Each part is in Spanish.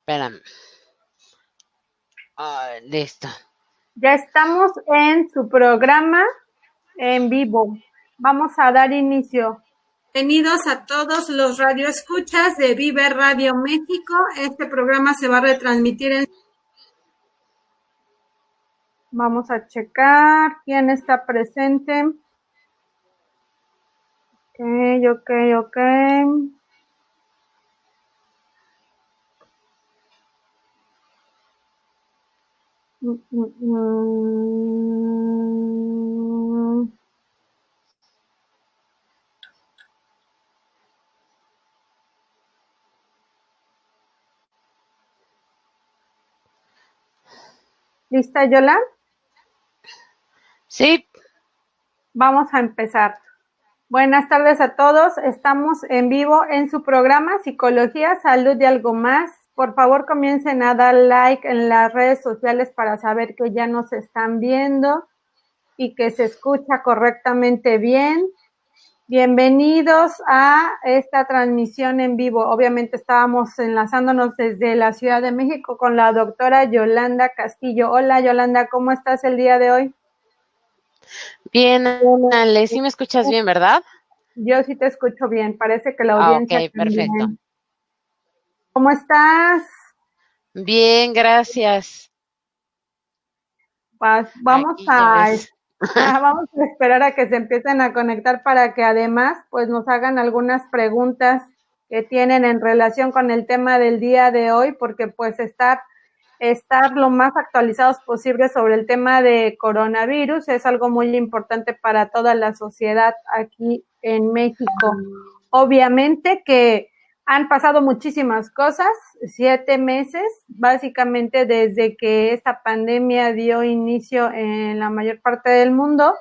Espérame. Listo. Ya estamos en su programa en vivo. Vamos a dar inicio. Bienvenidos a todos los radioescuchas de Vive Radio México. Este programa se va a retransmitir en... Vamos a checar quién está presente. Ok. ¿Lista, Yola? Sí. Vamos a empezar. Buenas tardes a todos. Estamos en vivo en su programa Psicología, Salud y Algo Más. Por favor, comiencen a dar like en las redes sociales para saber que ya nos están viendo y que se escucha correctamente bien. Bienvenidos a esta transmisión en vivo. Obviamente estábamos enlazándonos desde la Ciudad de México con la doctora Yolanda Castillo. Hola, Yolanda, ¿cómo estás el día de hoy? Bien, Ale, sí me escuchas bien, ¿verdad? Yo sí te escucho bien, parece que la audiencia Ok, perfecto. también. ¿Cómo estás? Bien, gracias. Pues vamos Aquí ya a ves. vamos a esperar a que se empiecen a conectar para que además pues nos hagan algunas preguntas que tienen en relación con el tema del día de hoy, porque pues estar lo más actualizados posible sobre el tema de coronavirus es algo muy importante para toda la sociedad aquí en México. Obviamente que han pasado muchísimas cosas, 7 meses, básicamente desde que esta pandemia dio inicio en la mayor parte del mundo.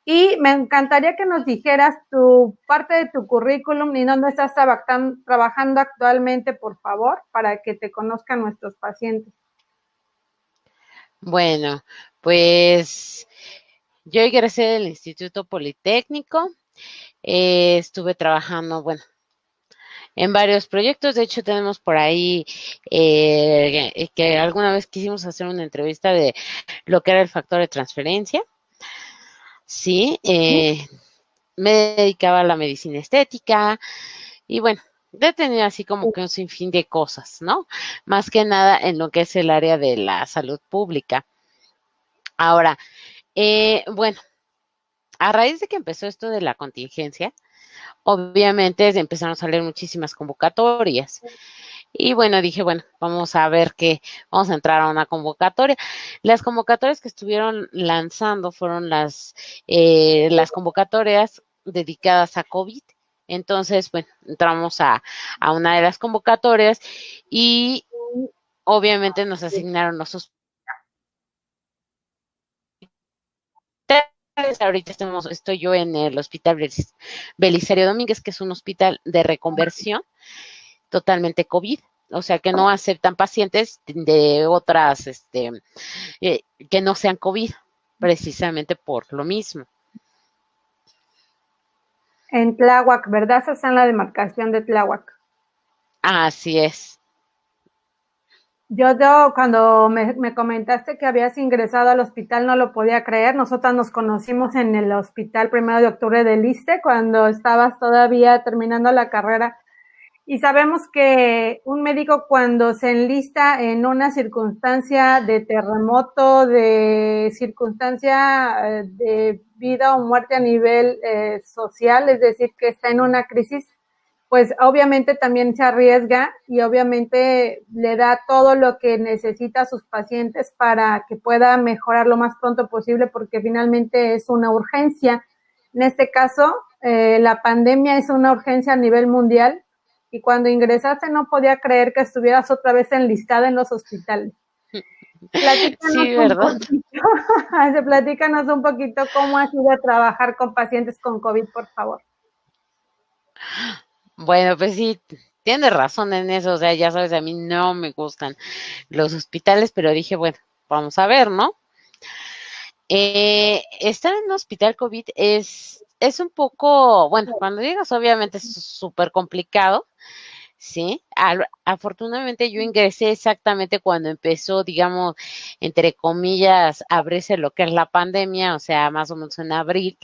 Y me encantaría que nos dijeras tu parte de tu currículum y dónde estás trabajando actualmente, por favor, para que te conozcan nuestros pacientes. Bueno, pues yo egresé del Instituto Politécnico. Estuve trabajando, bueno, en varios proyectos. De hecho, tenemos por ahí que alguna vez quisimos hacer una entrevista de lo que era el factor de transferencia. Sí, me dedicaba a la medicina estética y bueno, he tenido así como que un sinfín de cosas, ¿no? Más que nada en lo que es el área de la salud pública. Ahora, bueno, a raíz de que empezó esto de la contingencia, obviamente empezaron a salir muchísimas convocatorias. Y bueno, dije, bueno, vamos a ver qué, vamos a entrar a una convocatoria. Las convocatorias que estuvieron lanzando fueron las convocatorias dedicadas a COVID. Entonces, bueno, entramos a una de las convocatorias y obviamente nos asignaron los hospitales. Ahorita estoy yo en el Hospital Belisario Domínguez, que es un hospital de reconversión totalmente COVID. O sea, que no aceptan pacientes de otras, que no sean COVID, precisamente por lo mismo. En Tláhuac, ¿verdad? Esa está en la demarcación de Tláhuac. Así es. Yo cuando me comentaste que habías ingresado al hospital no lo podía creer. Nosotras nos conocimos en el hospital 1 de octubre del ISSSTE cuando estabas todavía terminando la carrera. Y sabemos que un médico cuando se enlista en una circunstancia de terremoto, de circunstancia de vida o muerte a nivel social, es decir, que está en una crisis, pues obviamente también se arriesga y obviamente le da todo lo que necesita a sus pacientes para que pueda mejorar lo más pronto posible, porque finalmente es una urgencia. En este caso, la pandemia es una urgencia a nivel mundial y cuando ingresaste no podía creer que estuvieras otra vez enlistada en los hospitales. Platícanos Sí, un ¿verdad? poquito, platícanos un poquito cómo ha sido trabajar con pacientes con COVID, por favor. Bueno, pues sí, tienes razón en eso. O sea, ya sabes, a mí no me gustan los hospitales, pero dije, bueno, vamos a ver, ¿no? Estar en un hospital COVID es un poco, bueno, cuando llegas obviamente es súper complicado, ¿sí? Afortunadamente yo ingresé exactamente cuando empezó, digamos, entre comillas, a abrirse lo que es la pandemia, o sea, más o menos en abril.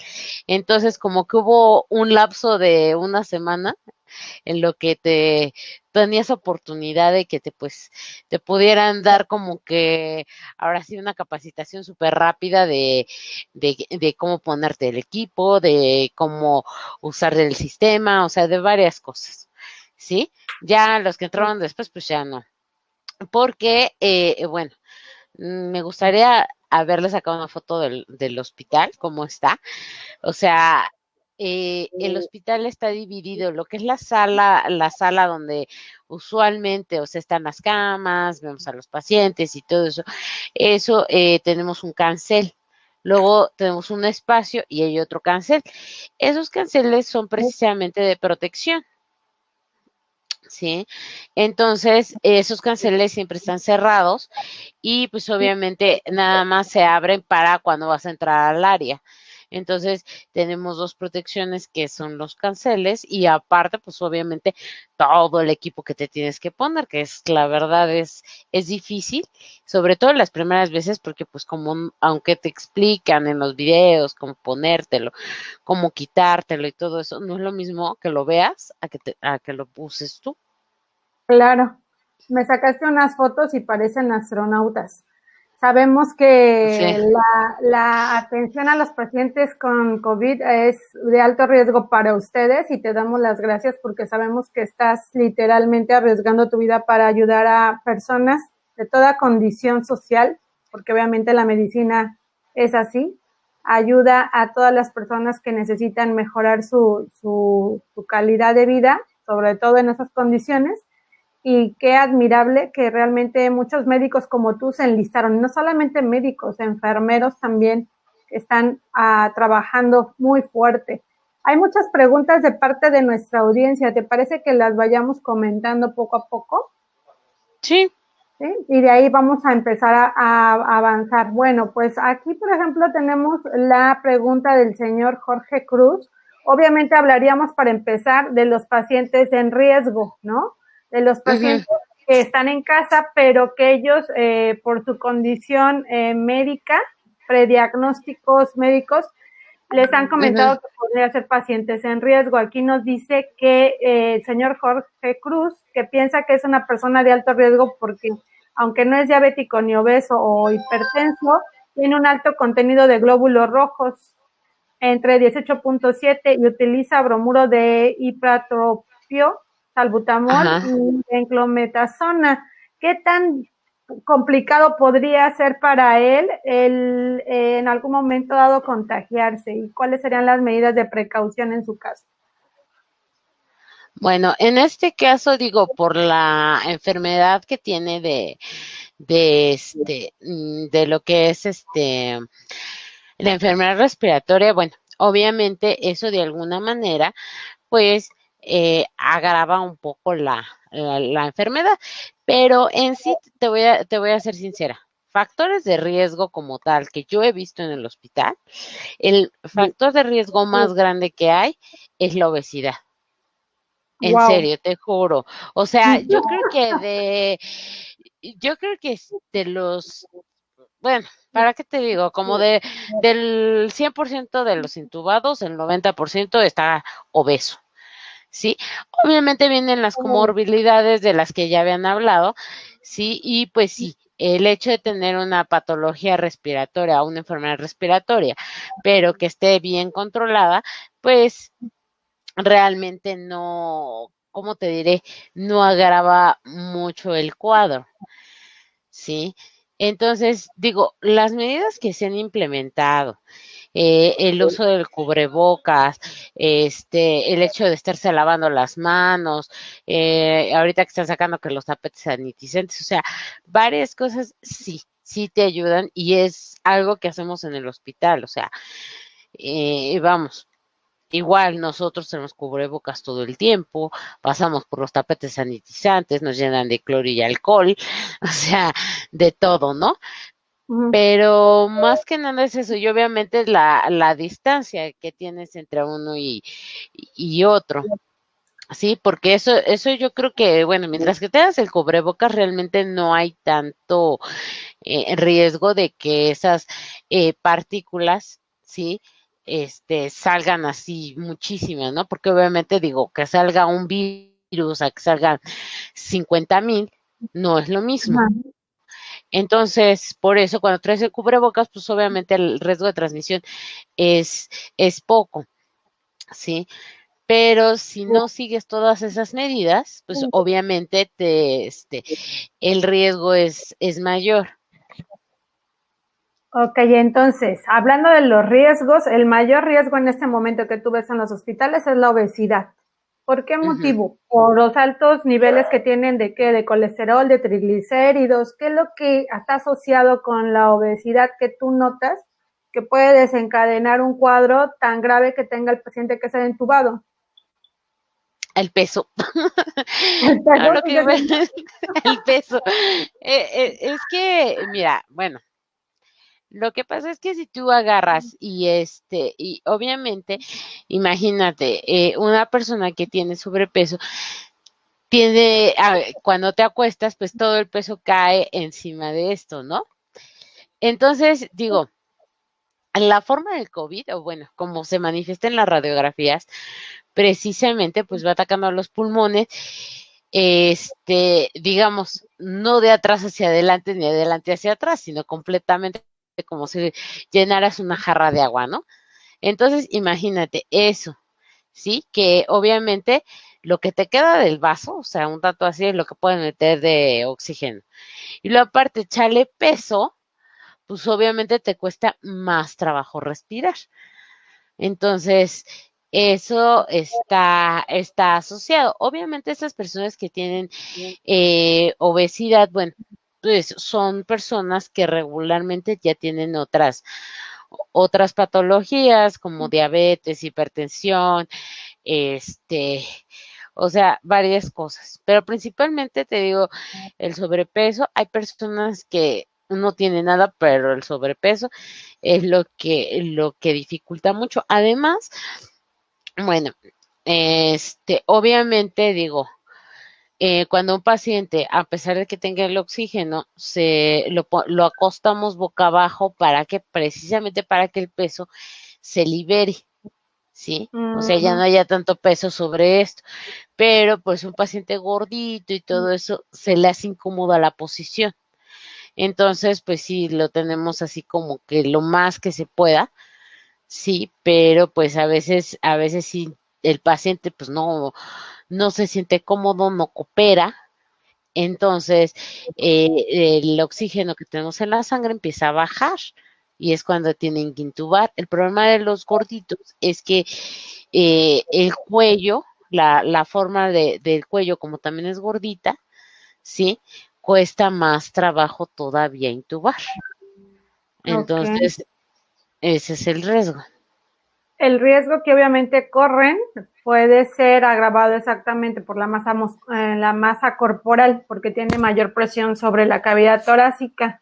Entonces, como que hubo un lapso de una semana en lo que te tenías oportunidad de que te pudieran dar como que ahora sí una capacitación súper rápida de cómo ponerte el equipo, de cómo usar el sistema, o sea, de varias cosas, ¿sí? Ya los que entraron después, pues ya no. Porque, bueno, me gustaría haberle sacado una foto del hospital, cómo está. O sea, el hospital está dividido, lo que es la sala donde usualmente, o sea, están las camas, vemos a los pacientes y todo eso. Eso tenemos un cancel. Luego tenemos un espacio y hay otro cancel. Esos canceles son precisamente de protección. ¿Sí? Entonces, esos canceles siempre están cerrados y pues obviamente nada más se abren para cuando vas a entrar al área. Entonces, tenemos dos protecciones que son los canceles y aparte, pues obviamente todo el equipo que te tienes que poner, que es la verdad es difícil, sobre todo las primeras veces, porque pues como aunque te explican en los videos cómo ponértelo, cómo quitártelo y todo eso, no es lo mismo que lo veas a que lo uses tú. Claro, me sacaste unas fotos y parecen astronautas. Sabemos que Sí. la atención a los pacientes con COVID es de alto riesgo para ustedes y te damos las gracias porque sabemos que estás literalmente arriesgando tu vida para ayudar a personas de toda condición social, porque obviamente la medicina es así, ayuda a todas las personas que necesitan mejorar su calidad de vida, sobre todo en esas condiciones y qué admirable que realmente muchos médicos como tú se enlistaron, no solamente médicos, enfermeros también están trabajando muy fuerte. Hay muchas preguntas de parte de nuestra audiencia, ¿te parece que las vayamos comentando poco a poco? Sí. ¿Sí? Y de ahí vamos a empezar a avanzar. Bueno, pues aquí, por ejemplo, tenemos la pregunta del señor Jorge Cruz. Obviamente hablaríamos para empezar de los pacientes en riesgo, ¿no? De los pacientes que están en casa, pero que ellos, por su condición médica, prediagnósticos médicos, les han comentado que podría ser pacientes en riesgo. Aquí nos dice que el señor Jorge Cruz, que piensa que es una persona de alto riesgo porque, aunque no es diabético ni obeso o hipertenso, tiene un alto contenido de glóbulos rojos entre 18.7 y utiliza bromuro de hipratropio, salbutamol Ajá. y enclometasona. ¿Qué tan complicado podría ser para él el en algún momento dado contagiarse y cuáles serían las medidas de precaución en su caso? Bueno, en este caso digo, por la enfermedad que tiene de lo que es la enfermedad respiratoria, bueno, obviamente eso de alguna manera, pues, agrava un poco la enfermedad, pero en sí te voy a ser sincera. Factores de riesgo como tal que yo he visto en el hospital, el factor de riesgo más grande que hay es la obesidad. En Wow. serio, te juro. O sea, yo creo que es de los, bueno, ¿para qué te digo? Como del 100% de los intubados, el 90% está obeso, ¿sí? Obviamente vienen las comorbilidades de las que ya habían hablado, ¿sí? Y pues sí, el hecho de tener una patología respiratoria, una enfermedad respiratoria, pero que esté bien controlada, pues realmente no, ¿cómo te diré? No agrava mucho el cuadro, ¿sí? Entonces, digo, las medidas que se han implementado, el uso del cubrebocas, el hecho de estarse lavando las manos, ahorita que están sacando que los tapetes sanitizantes, o sea, varias cosas sí, sí te ayudan y es algo que hacemos en el hospital, o sea, vamos, igual nosotros tenemos cubrebocas todo el tiempo, pasamos por los tapetes sanitizantes, nos llenan de cloro y alcohol, o sea, de todo, ¿no? Pero más que nada es eso, y obviamente la distancia que tienes entre uno y otro. Sí, porque eso yo creo que, bueno, mientras que tengas el cubrebocas, realmente no hay tanto riesgo de que esas partículas, sí, salgan así muchísimas, ¿no? Porque obviamente digo, que salga un virus, a que salgan 50,000, no es lo mismo. Ajá. Entonces, por eso cuando traes el cubrebocas, pues obviamente el riesgo de transmisión es, es poco, ¿sí? Pero si no sigues todas esas medidas, pues obviamente el riesgo es mayor. Ok, entonces, hablando de los riesgos, el mayor riesgo en este momento que tú ves en los hospitales es la obesidad. ¿Por qué Ujú. motivo? Por los altos niveles que tienen de qué, de colesterol, de triglicéridos. ¿Qué es lo que está asociado con la obesidad que tú notas que puede desencadenar un cuadro tan grave que tenga el paciente que sea entubado? El peso. ¿El No, peso lo que sigue iba siendo? el peso. Es que, mira, bueno, lo que pasa es que si tú agarras y obviamente, imagínate, una persona que tiene sobrepeso, cuando te acuestas, pues todo el peso cae encima de esto, ¿no? Entonces, digo, la forma del COVID, o bueno, como se manifiesta en las radiografías, precisamente pues va atacando a los pulmones, digamos, no de atrás hacia adelante ni adelante hacia atrás, sino completamente como si llenaras una jarra de agua, ¿no? Entonces, imagínate eso, ¿sí? Que obviamente lo que te queda del vaso, o sea, un dato así es lo que pueden meter de oxígeno. Y luego aparte, echarle peso, pues obviamente te cuesta más trabajo respirar. Entonces, eso está asociado. Obviamente, esas personas que tienen obesidad, bueno, pues son personas que regularmente ya tienen otras patologías como diabetes, hipertensión, este, o sea, varias cosas. Pero principalmente te digo, el sobrepeso, hay personas que no tienen nada, pero el sobrepeso es lo que dificulta mucho. Además, bueno, obviamente digo, cuando un paciente, a pesar de que tenga el oxígeno, lo acostamos boca abajo para que, precisamente para que el peso se libere, ¿sí? O sea, ya no Ujú. haya tanto peso sobre esto. Pero pues un paciente gordito y todo eso se le hace incómoda la posición. Entonces, pues sí, lo tenemos así como que lo más que se pueda, sí, pero pues a veces sí, el paciente pues no se siente cómodo, no coopera. Entonces, el oxígeno que tenemos en la sangre empieza a bajar y es cuando tienen que intubar. El problema de los gorditos es que el cuello, la forma del cuello, como también es gordita, ¿sí? Cuesta más trabajo todavía intubar. Ok. Entonces, ese es el riesgo. El riesgo que obviamente corren puede ser agravado exactamente por la masa corporal, porque tiene mayor presión sobre la cavidad torácica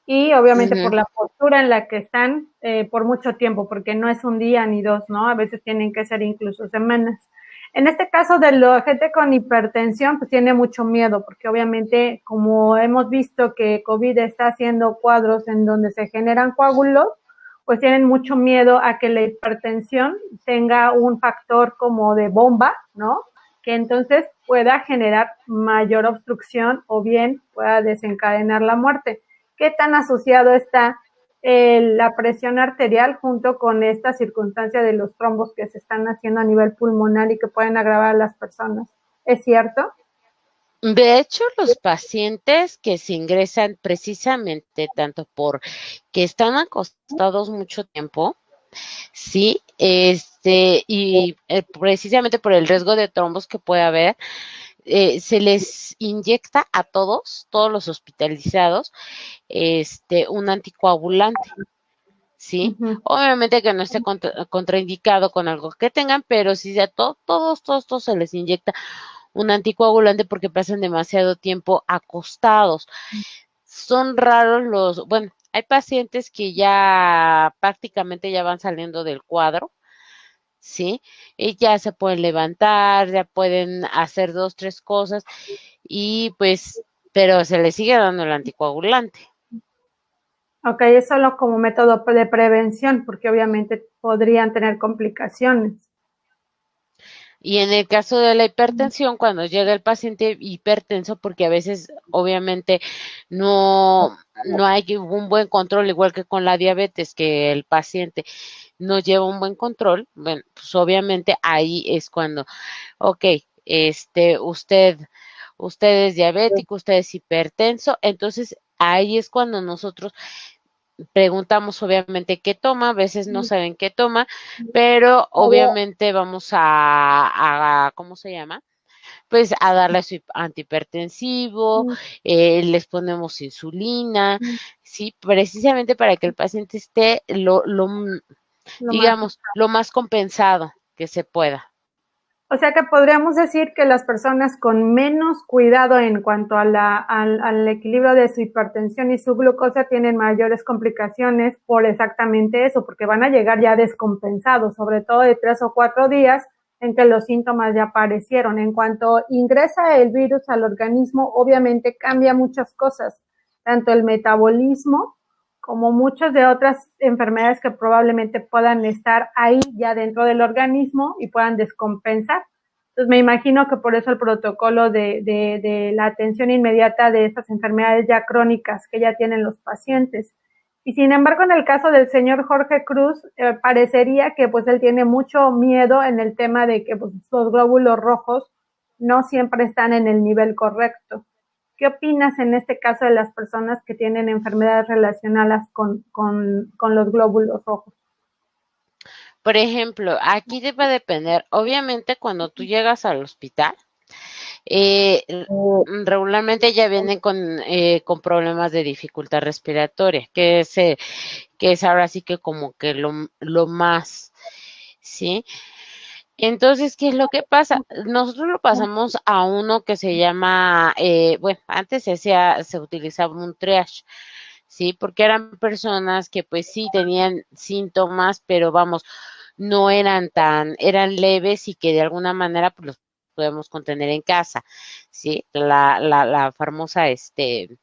y obviamente por Ujú. la postura en la que están por mucho tiempo, porque no es un día ni dos, ¿no? A veces tienen que ser incluso semanas. En este caso de la gente con hipertensión, pues tiene mucho miedo, porque obviamente como hemos visto que COVID está haciendo cuadros en donde se generan coágulos, pues tienen mucho miedo a que la hipertensión tenga un factor como de bomba, ¿no? Que entonces pueda generar mayor obstrucción o bien pueda desencadenar la muerte. ¿Qué tan asociado está la presión arterial junto con esta circunstancia de los trombos que se están haciendo a nivel pulmonar y que pueden agravar a las personas? ¿Es cierto? De hecho, los pacientes que se ingresan precisamente tanto por que están acostados mucho tiempo, sí, y precisamente por el riesgo de trombos que puede haber, se les inyecta a todos los hospitalizados, un anticoagulante, ¿sí? Uh-huh. Obviamente que no esté contraindicado con algo que tengan, pero sí a todos se les inyecta un anticoagulante porque pasan demasiado tiempo acostados. Son raros bueno, hay pacientes que ya prácticamente ya van saliendo del cuadro, ¿sí? Y ya se pueden levantar, ya pueden hacer 2, 3 cosas y pues, pero se les sigue dando el anticoagulante. Ok, es solo como método de prevención, porque obviamente podrían tener complicaciones. Y en el caso de la hipertensión, cuando llega el paciente hipertenso, porque a veces obviamente no hay un buen control, igual que con la diabetes, que el paciente no lleva un buen control, bueno, pues obviamente ahí es cuando, ok, usted es diabético, usted es hipertenso, entonces ahí es cuando nosotros preguntamos obviamente qué toma, a veces no saben qué toma, pero obviamente vamos ¿cómo se llama? Pues a darle su antihipertensivo, les ponemos insulina, sí, precisamente para que el paciente esté Lo más. digamos, lo más compensado que se pueda. O sea que podríamos decir que las personas con menos cuidado en cuanto a al equilibrio de su hipertensión y su glucosa tienen mayores complicaciones por exactamente eso, porque van a llegar ya descompensados, sobre todo de 3 o 4 días en que los síntomas ya aparecieron. En cuanto ingresa el virus al organismo, obviamente cambia muchas cosas, tanto el metabolismo como muchas de otras enfermedades que probablemente puedan estar ahí ya dentro del organismo y puedan descompensar. Entonces me imagino que por eso el protocolo de la atención inmediata de estas enfermedades ya crónicas que ya tienen los pacientes. Y sin embargo, en el caso del señor Jorge Cruz, parecería que pues él tiene mucho miedo en el tema de que pues, los glóbulos rojos no siempre están en el nivel correcto. ¿Qué opinas en este caso de las personas que tienen enfermedades relacionadas con los glóbulos rojos? Por ejemplo, aquí debe depender, obviamente cuando tú llegas al hospital, eh, regularmente ya vienen con problemas de dificultad respiratoria, que es ahora sí que como que lo más, ¿sí? Entonces, ¿qué es lo que pasa? Nosotros lo pasamos a uno que se llama, bueno, antes se utilizaba un triage, ¿sí? Porque eran personas que pues sí tenían síntomas, pero vamos, no eran eran leves y que de alguna manera pues los podemos contener en casa, ¿sí? La famosa, eh,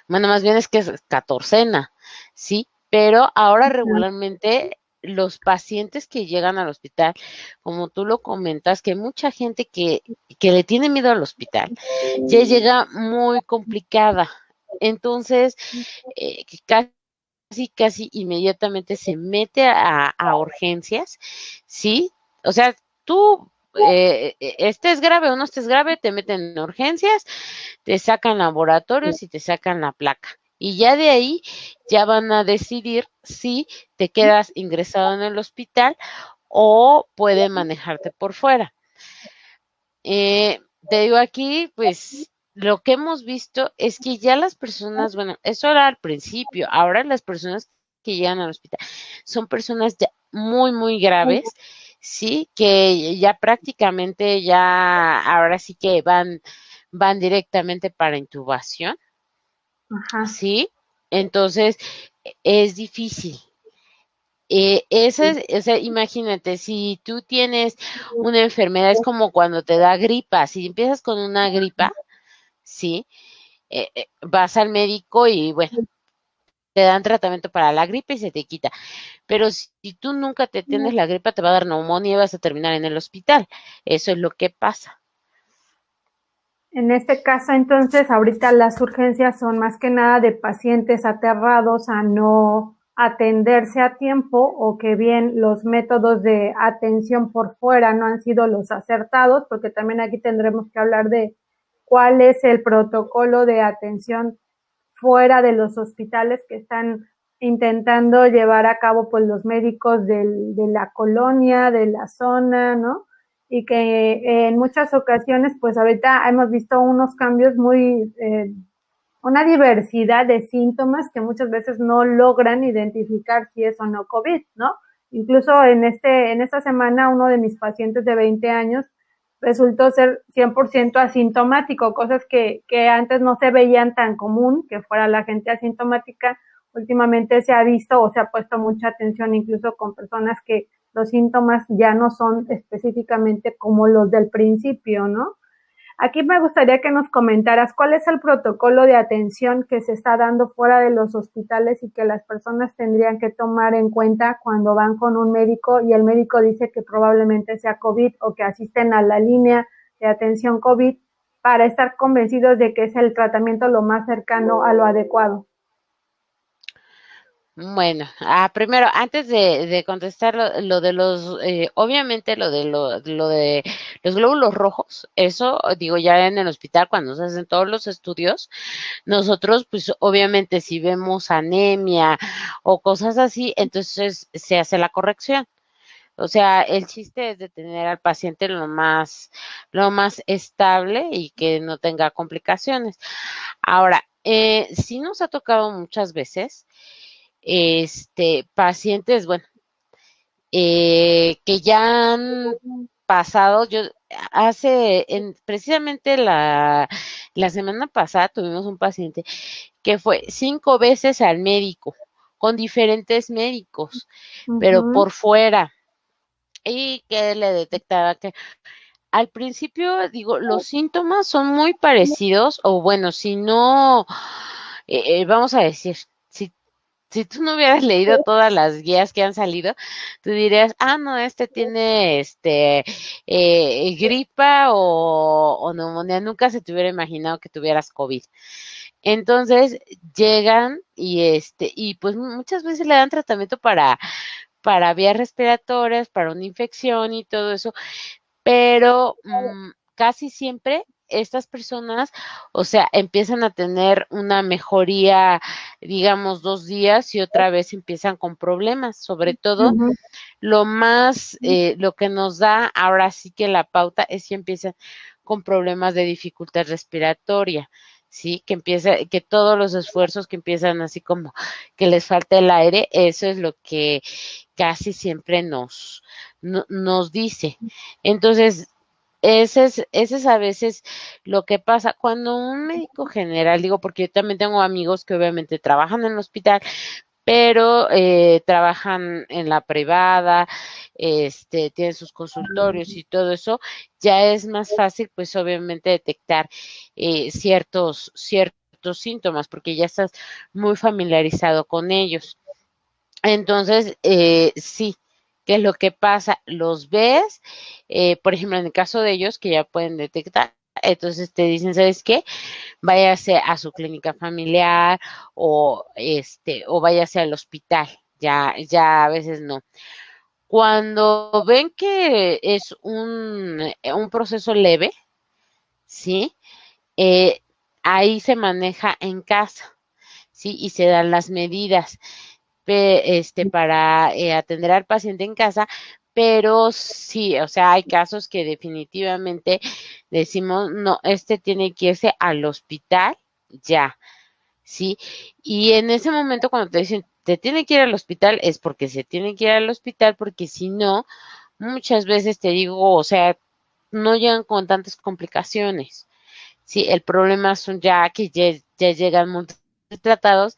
bueno, más bien es que es catorcena, ¿sí? Pero ahora regularmente los pacientes que llegan al hospital, como tú lo comentas, que mucha gente que le tiene miedo al hospital, ya llega muy complicada. Entonces, casi inmediatamente se mete a urgencias, ¿sí? O sea, tú estés grave o no estés grave, te meten en urgencias, te sacan laboratorios y te sacan la placa. Y ya de ahí ya van a decidir si te quedas ingresado en el hospital o pueden manejarte por fuera. Te digo aquí, pues lo que hemos visto es que ya las personas, bueno, eso era al principio, ahora las personas que llegan al hospital son personas ya muy graves, sí, que ya prácticamente ya, ahora sí que van directamente para intubación, Ajá. sí, entonces es difícil. O sea, imagínate, si tú tienes una enfermedad, es como cuando te da gripa, si empiezas con una gripa, sí, vas al médico y bueno, te dan tratamiento para la gripe y se te quita. Pero si tú nunca te tienes la gripa, te va a dar neumonía y vas a terminar en el hospital. Eso es lo que pasa. En este caso, entonces, ahorita las urgencias son más que nada de pacientes aterrados a no atenderse a tiempo o que bien los métodos de atención por fuera no han sido los acertados, porque también aquí tendremos que hablar de cuál es el protocolo de atención fuera de los hospitales que están intentando llevar a cabo pues los médicos de la colonia, de la zona, ¿no? Y que en muchas ocasiones pues ahorita hemos visto unos cambios muy, una diversidad de síntomas que muchas veces no logran identificar si es o no COVID, ¿no? Incluso en esta semana uno de mis pacientes de 20 años resultó ser 100% asintomático, cosas que antes no se veían tan común, que fuera la gente asintomática. últimamente se ha visto o se ha puesto mucha atención incluso con personas que los síntomas ya no son específicamente como los del principio, ¿no? Aquí me gustaría que nos comentaras cuál es el protocolo de atención que se está dando fuera de los hospitales y que las personas tendrían que tomar en cuenta cuando van con un médico y el médico dice que probablemente sea COVID o que asisten a la línea de atención COVID para estar convencidos de que es el tratamiento lo más cercano a lo adecuado. Bueno, primero, antes de contestar lo de los, obviamente lo de los glóbulos rojos, eso digo ya en el hospital cuando se hacen todos los estudios, nosotros pues obviamente si vemos anemia o cosas así, entonces se hace la corrección. O sea, el chiste es de tener al paciente lo más estable y que no tenga complicaciones. Ahora, sí nos ha tocado muchas veces pacientes, bueno, que ya han pasado, precisamente la semana pasada tuvimos un paciente que fue 5 veces al médico, con diferentes médicos, pero Uh-huh. por fuera, y que le detectaba que al principio, digo, los síntomas son muy parecidos, o bueno, si no, vamos a decir, si tú no hubieras leído todas las guías que han salido, tú dirías, no, este tiene gripa o neumonía, nunca se te hubiera imaginado que tuvieras COVID. Entonces llegan y pues muchas veces le dan tratamiento para vías respiratorias, para una infección y todo eso, pero casi siempre estas personas, o sea, empiezan a tener una mejoría, digamos, 2 días y otra vez empiezan con problemas, sobre todo Uh-huh. lo que nos da ahora sí que la pauta es que empiezan con problemas de dificultad respiratoria, sí, que todos los esfuerzos que empiezan así como que les falta el aire, eso es lo que casi siempre nos dice. Entonces, ese es a veces lo que pasa. Cuando un médico general, digo, porque yo también tengo amigos que obviamente trabajan en el hospital, pero trabajan en la privada, tienen sus consultorios y todo eso, ya es más fácil, pues obviamente detectar ciertos síntomas, porque ya estás muy familiarizado con ellos. Entonces, sí, ¿qué es lo que pasa? Los ves, por ejemplo, en el caso de ellos que ya pueden detectar, entonces te dicen, ¿sabes qué? Váyase a su clínica familiar o váyase al hospital. Ya a veces no. Cuando ven que es un proceso leve, ¿sí? Eh, ahí se maneja en casa, ¿sí? Y se dan las medidas para atender al paciente en casa, pero sí, o sea, hay casos que definitivamente decimos, no, tiene que irse al hospital ya, ¿sí? Y en ese momento cuando te dicen, te tiene que ir al hospital, es porque se tiene que ir al hospital, porque si no, muchas veces te digo, o sea, no llegan con tantas complicaciones, ¿sí? El problema son ya que ya llegan muy tratados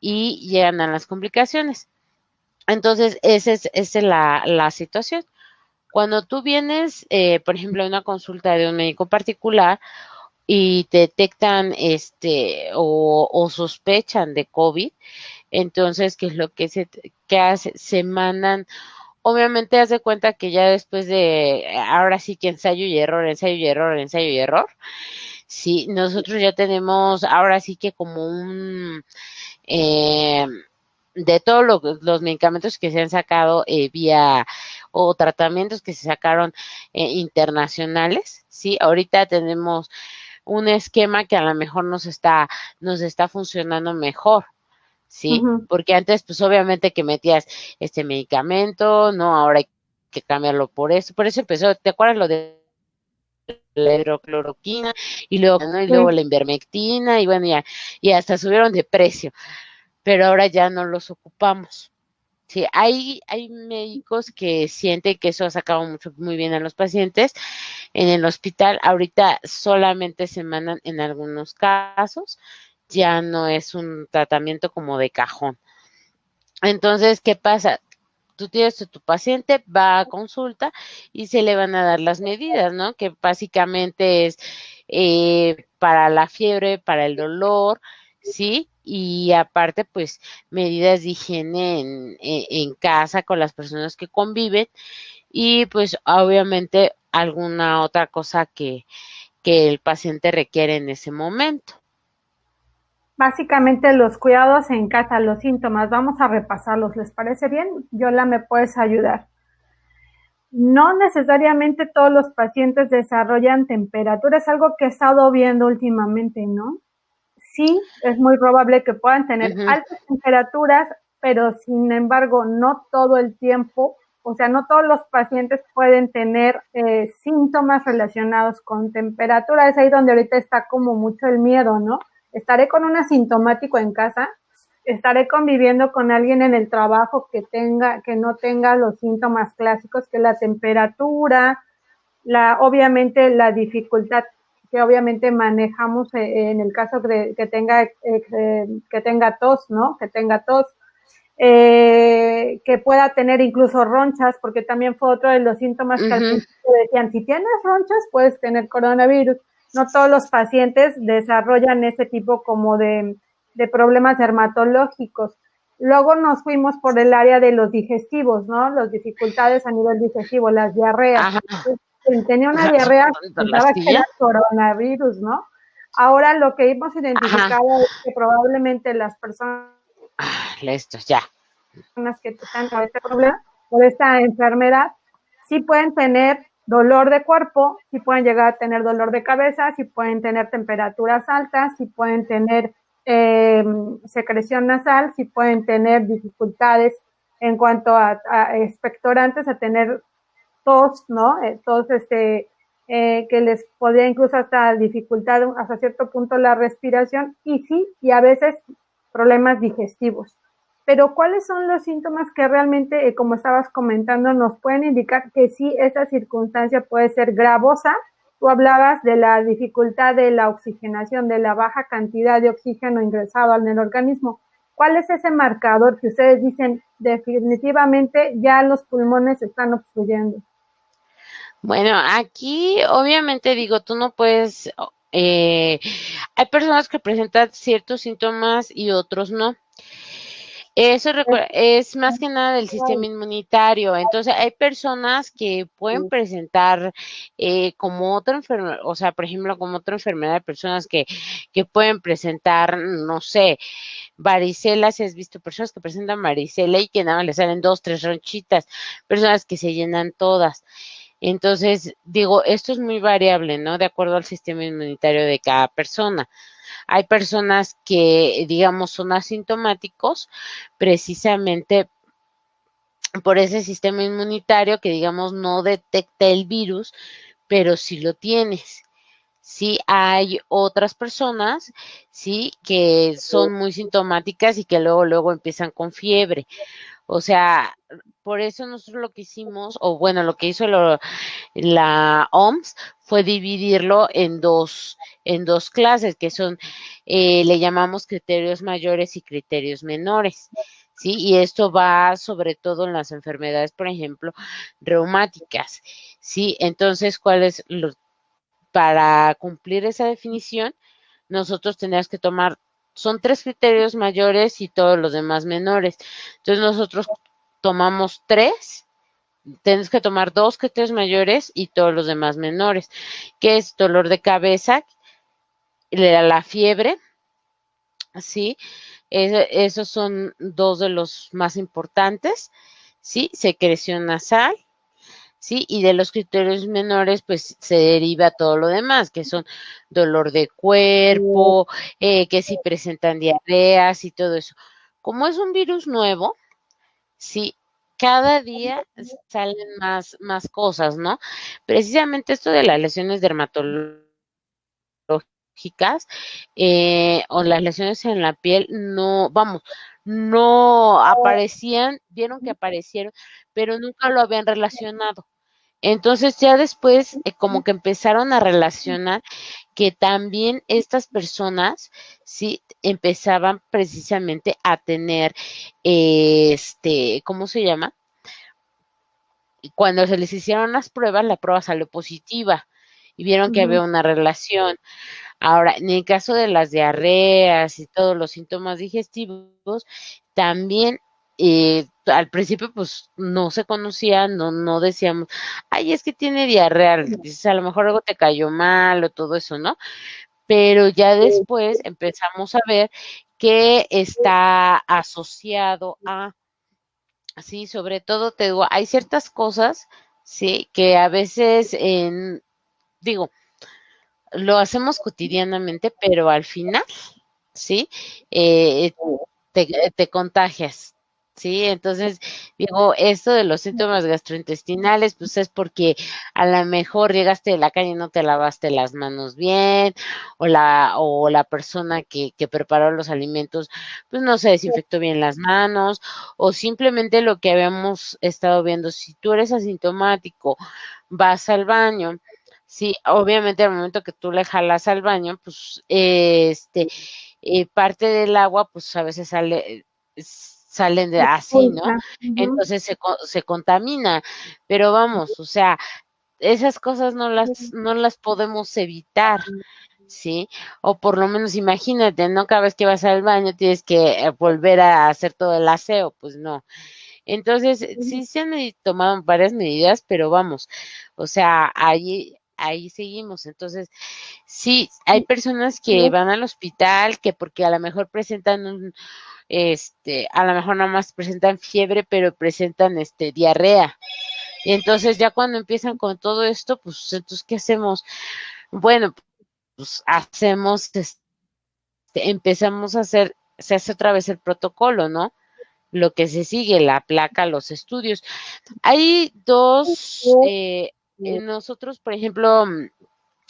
y llegan a las complicaciones. Entonces, esa es la situación. Cuando tú vienes, por ejemplo, a una consulta de un médico particular y te detectan o sospechan de COVID, entonces, ¿qué es lo que que hace? Se mandan, obviamente, haz de cuenta que ya después ahora sí que ensayo y error, ensayo y error, ensayo y error, sí, nosotros ya tenemos ahora sí que como eh, de todos los medicamentos que se han sacado vía o tratamientos que se sacaron internacionales, ¿sí? Ahorita tenemos un esquema que a lo mejor nos está funcionando mejor, ¿sí? Uh-huh. Porque antes, pues obviamente que metías este medicamento, no, ahora hay que cambiarlo por eso empezó, ¿te acuerdas lo de la hidrocloroquina y luego, ¿no? Y luego Sí. la invermectina y bueno, ya, y hasta subieron de precio, pero ahora ya no los ocupamos. Sí, hay médicos que sienten que eso ha sacado muy bien a los pacientes. En el hospital ahorita solamente se mandan en algunos casos, ya no es un tratamiento como de cajón. Entonces, ¿qué pasa? Tú tienes a tu paciente, va a consulta y se le van a dar las medidas, ¿no? Que básicamente es para la fiebre, para el dolor, ¿sí? Y aparte, pues, medidas de higiene en casa con las personas que conviven y pues obviamente alguna otra cosa que el paciente requiere en ese momento. Básicamente los cuidados en casa, los síntomas, vamos a repasarlos. ¿Les parece bien? Yola, ¿me puedes ayudar? No necesariamente todos los pacientes desarrollan temperatura, es algo que he estado viendo últimamente, ¿no? Sí, es muy probable que puedan tener Ujú. altas temperaturas, pero sin embargo, no todo el tiempo, o sea, no todos los pacientes pueden tener síntomas relacionados con temperatura. Es ahí donde ahorita está como mucho el miedo, ¿no? Estaré con un asintomático en casa, estaré conviviendo con alguien en el trabajo que no tenga los síntomas clásicos, que la temperatura, obviamente la dificultad que obviamente manejamos en el caso de que tenga tos, ¿no? Que tenga tos, que pueda tener incluso ronchas, porque también fue otro de los síntomas que al Ujú. principio decían, si tienes ronchas puedes tener coronavirus. No todos los pacientes desarrollan ese tipo como de problemas dermatológicos. Luego nos fuimos por el área de los digestivos, ¿no? Las dificultades a nivel digestivo, las diarreas. Ajá. Quien tenía una Ajá. diarrea La pensaba que era silla. coronavirus, ¿no? Ahora lo que hemos Ajá. identificado es que probablemente las personas Ah, listo, ya. que están con este problema, por esta enfermedad, sí pueden tener dolor de cuerpo, sí pueden llegar a tener dolor de cabeza, sí pueden tener temperaturas altas, sí pueden tener secreción nasal, sí pueden tener dificultades en cuanto a expectorantes, a tener tos, ¿no? Tos, que les podría incluso hasta dificultar hasta cierto punto la respiración y sí, y a veces problemas digestivos. Pero ¿cuáles son los síntomas que realmente, como estabas comentando, nos pueden indicar que sí, esa circunstancia puede ser gravosa? Tú hablabas de la dificultad de la oxigenación, de la baja cantidad de oxígeno ingresado en el organismo. ¿Cuál es ese marcador que ustedes dicen definitivamente ya los pulmones están obstruyendo? Bueno, aquí obviamente digo, tú no puedes, eh, hay personas que presentan ciertos síntomas y otros no. Eso es más que nada del sistema inmunitario. Entonces, hay personas que pueden presentar como otra enfermedad, o sea, por ejemplo, como otra enfermedad, hay personas que pueden presentar, no sé, varicela, si has visto personas que presentan varicela y que nada más le salen dos, tres ronchitas, personas que se llenan todas. Entonces, digo, esto es muy variable, ¿no? De acuerdo al sistema inmunitario de cada persona. Hay personas que, digamos, son asintomáticos precisamente por ese sistema inmunitario que, digamos, no detecta el virus, pero sí lo tienes. Sí, hay otras personas, sí, que son muy sintomáticas y que luego empiezan con fiebre. O sea, por eso nosotros lo que hicimos, o bueno, lo que hizo la OMS fue dividirlo en dos clases, que son, le llamamos criterios mayores y criterios menores. ¿Sí? Y esto va sobre todo en las enfermedades, por ejemplo, reumáticas. ¿Sí? Entonces, para cumplir esa definición, nosotros teníamos que tomar, son tres criterios mayores y todos los demás menores. Entonces, nosotros tomamos tres, tienes que tomar dos criterios mayores y todos los demás menores, que es dolor de cabeza, la fiebre, ¿sí? Esos son dos de los más importantes, ¿sí? Secreción nasal, ¿sí? Y de los criterios menores, pues se deriva todo lo demás, que son dolor de cuerpo, que si presentan diarreas y todo eso. Como es un virus nuevo, sí, cada día salen más cosas, ¿no? Precisamente esto de las lesiones dermatológicas o las lesiones en la piel, no, vamos, no aparecían, vieron que aparecieron, pero nunca lo habían relacionado. Entonces ya después como que empezaron a relacionar que también estas personas, sí, empezaban precisamente a tener, ¿cómo se llama? Cuando se les hicieron las pruebas, la prueba salió positiva y vieron que Ujú. había una relación. Ahora, en el caso de las diarreas y todos los síntomas digestivos, también al principio pues no se conocía, no decíamos, ay, es que tiene diarrea, dices, a lo mejor algo te cayó mal o todo eso, ¿no? Pero ya después empezamos a ver que está asociado a, sí, sobre todo te digo, hay ciertas cosas, sí, que a veces digo, lo hacemos cotidianamente, pero al final, ¿sí? Eh, te contagias, ¿sí? Entonces, digo, esto de los síntomas gastrointestinales, pues es porque a lo mejor llegaste de la calle y no te lavaste las manos bien, o la persona que preparó los alimentos, pues no se desinfectó bien las manos, o simplemente lo que habíamos estado viendo, si tú eres asintomático, vas al baño. Sí, obviamente al momento que tú le jalas al baño, pues parte del agua, pues a veces salen de así, ¿no? Expulsa. Ujú. Entonces se contamina, pero vamos, o sea, esas cosas no las podemos evitar, ¿sí? O por lo menos imagínate, ¿no? Cada vez que vas al baño tienes que volver a hacer todo el aseo, pues no. Entonces, sí se han tomado varias medidas, pero vamos, o sea, ahí seguimos. Entonces, sí, hay personas que van al hospital que porque a lo mejor presentan a lo mejor nada más presentan fiebre, pero presentan diarrea. Y entonces ya cuando empiezan con todo esto, pues entonces ¿qué hacemos? Bueno, pues empezamos a hacer, se hace otra vez el protocolo, ¿no? Lo que se sigue, la placa, los estudios. Hay dos, nosotros, por ejemplo,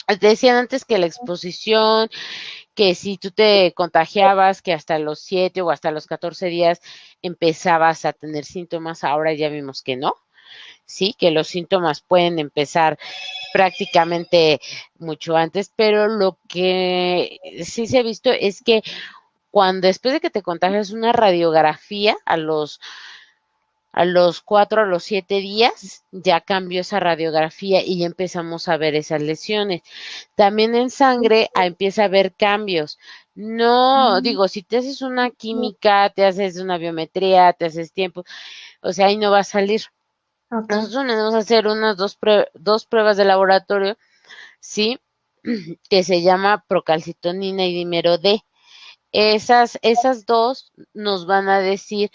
te decían antes que la exposición, que si tú te contagiabas, que hasta los 7 o hasta los 14 días empezabas a tener síntomas, ahora ya vimos que no, sí, que los síntomas pueden empezar prácticamente mucho antes, pero lo que sí se ha visto es que cuando después de que te contagias una radiografía a los 4 a los 7 días ya cambió esa radiografía y ya empezamos a ver esas lesiones. También en sangre empieza a haber cambios. No, digo, si te haces una química, te haces una biometría, te haces tiempo, o sea, ahí no va a salir. Okay. Nosotros necesitamos hacer unas dos pruebas de laboratorio, ¿sí? Que se llama procalcitonina y dímero D. Esas dos nos van a decir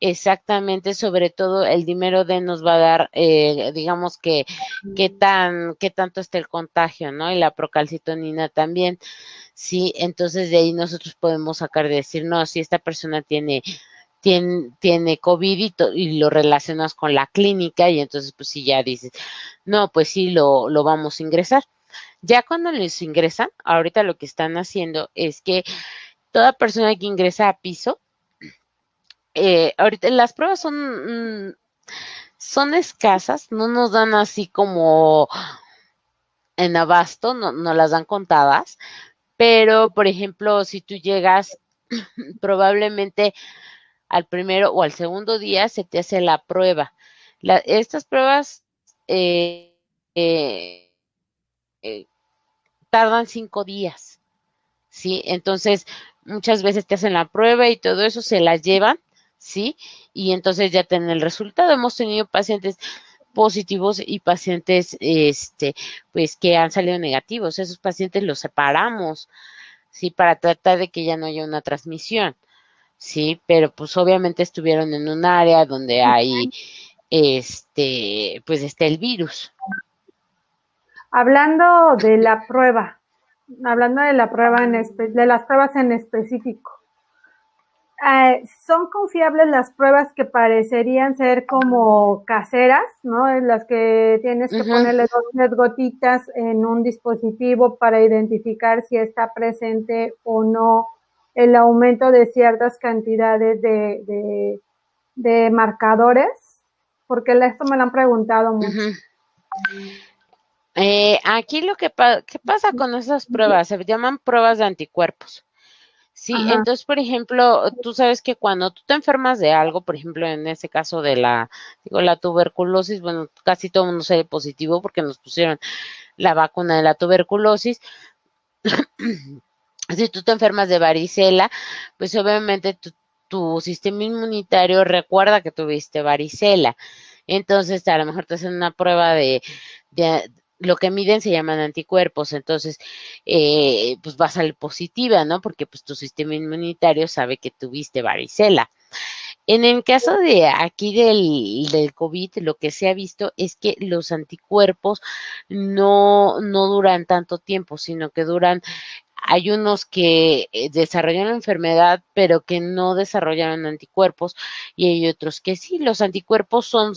exactamente, sobre todo el dímero D nos va a dar, digamos que qué tanto está el contagio, ¿no? Y la procalcitonina también, sí, entonces de ahí nosotros podemos sacar de decir, no, si esta persona tiene COVID y lo relacionas con la clínica y entonces pues sí ya dices, no, pues sí lo vamos a ingresar. Ya cuando les ingresan, ahorita lo que están haciendo es que toda persona que ingresa a piso, ahorita las pruebas son escasas, no nos dan así como en abasto, no las dan contadas, pero por ejemplo, si tú llegas, probablemente al primero o al segundo día se te hace la prueba. Estas pruebas eh, eh, eh, tardan 5 días, ¿sí? Entonces, muchas veces te hacen la prueba y todo eso se la llevan, ¿sí? Y entonces ya tienen el resultado. Hemos tenido pacientes positivos y pacientes, pues que han salido negativos. Esos pacientes los separamos, ¿sí? Para tratar de que ya no haya una transmisión, ¿sí? Pero pues obviamente estuvieron en un área donde hay, pues está el virus. Hablando de la prueba, hablando de la prueba de las pruebas en específico, son confiables las pruebas que parecerían ser como caseras, ¿no? En las que tienes que Ujú. ponerle 2 3 gotitas en un dispositivo para identificar si está presente o no el aumento de ciertas cantidades de marcadores, porque esto me lo han preguntado mucho. Ujú. Aquí lo ¿qué pasa con esas pruebas? Se llaman pruebas de anticuerpos. Sí, Ajá, entonces, por ejemplo, tú sabes que cuando tú te enfermas de algo, por ejemplo, en ese caso de digo, la tuberculosis, bueno, casi todo el mundo sale positivo porque nos pusieron la vacuna de la tuberculosis. Si tú te enfermas de varicela, pues obviamente tu sistema inmunitario recuerda que tuviste varicela. Entonces, a lo mejor te hacen una prueba de lo que miden se llaman anticuerpos. Entonces, pues va a salir positiva, ¿no? Porque pues tu sistema inmunitario sabe que tuviste varicela. En el caso de aquí del COVID, lo que se ha visto es que los anticuerpos no duran tanto tiempo, sino que duran, hay unos que desarrollan la enfermedad, pero que no desarrollaron anticuerpos, y hay otros que sí. Los anticuerpos son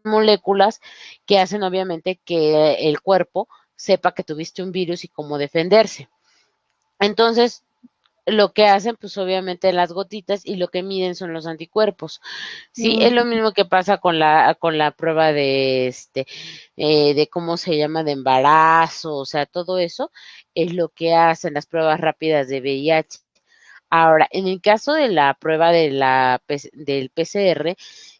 moléculas que hacen obviamente que el cuerpo sepa que tuviste un virus y cómo defenderse. Entonces, lo que hacen, pues obviamente las gotitas y lo que miden son los anticuerpos. Sí, es lo mm, mismo que pasa con la prueba de cómo se llama, de embarazo, o sea, todo eso es lo que hacen las pruebas rápidas de VIH. Ahora, en el caso de la prueba del PCR,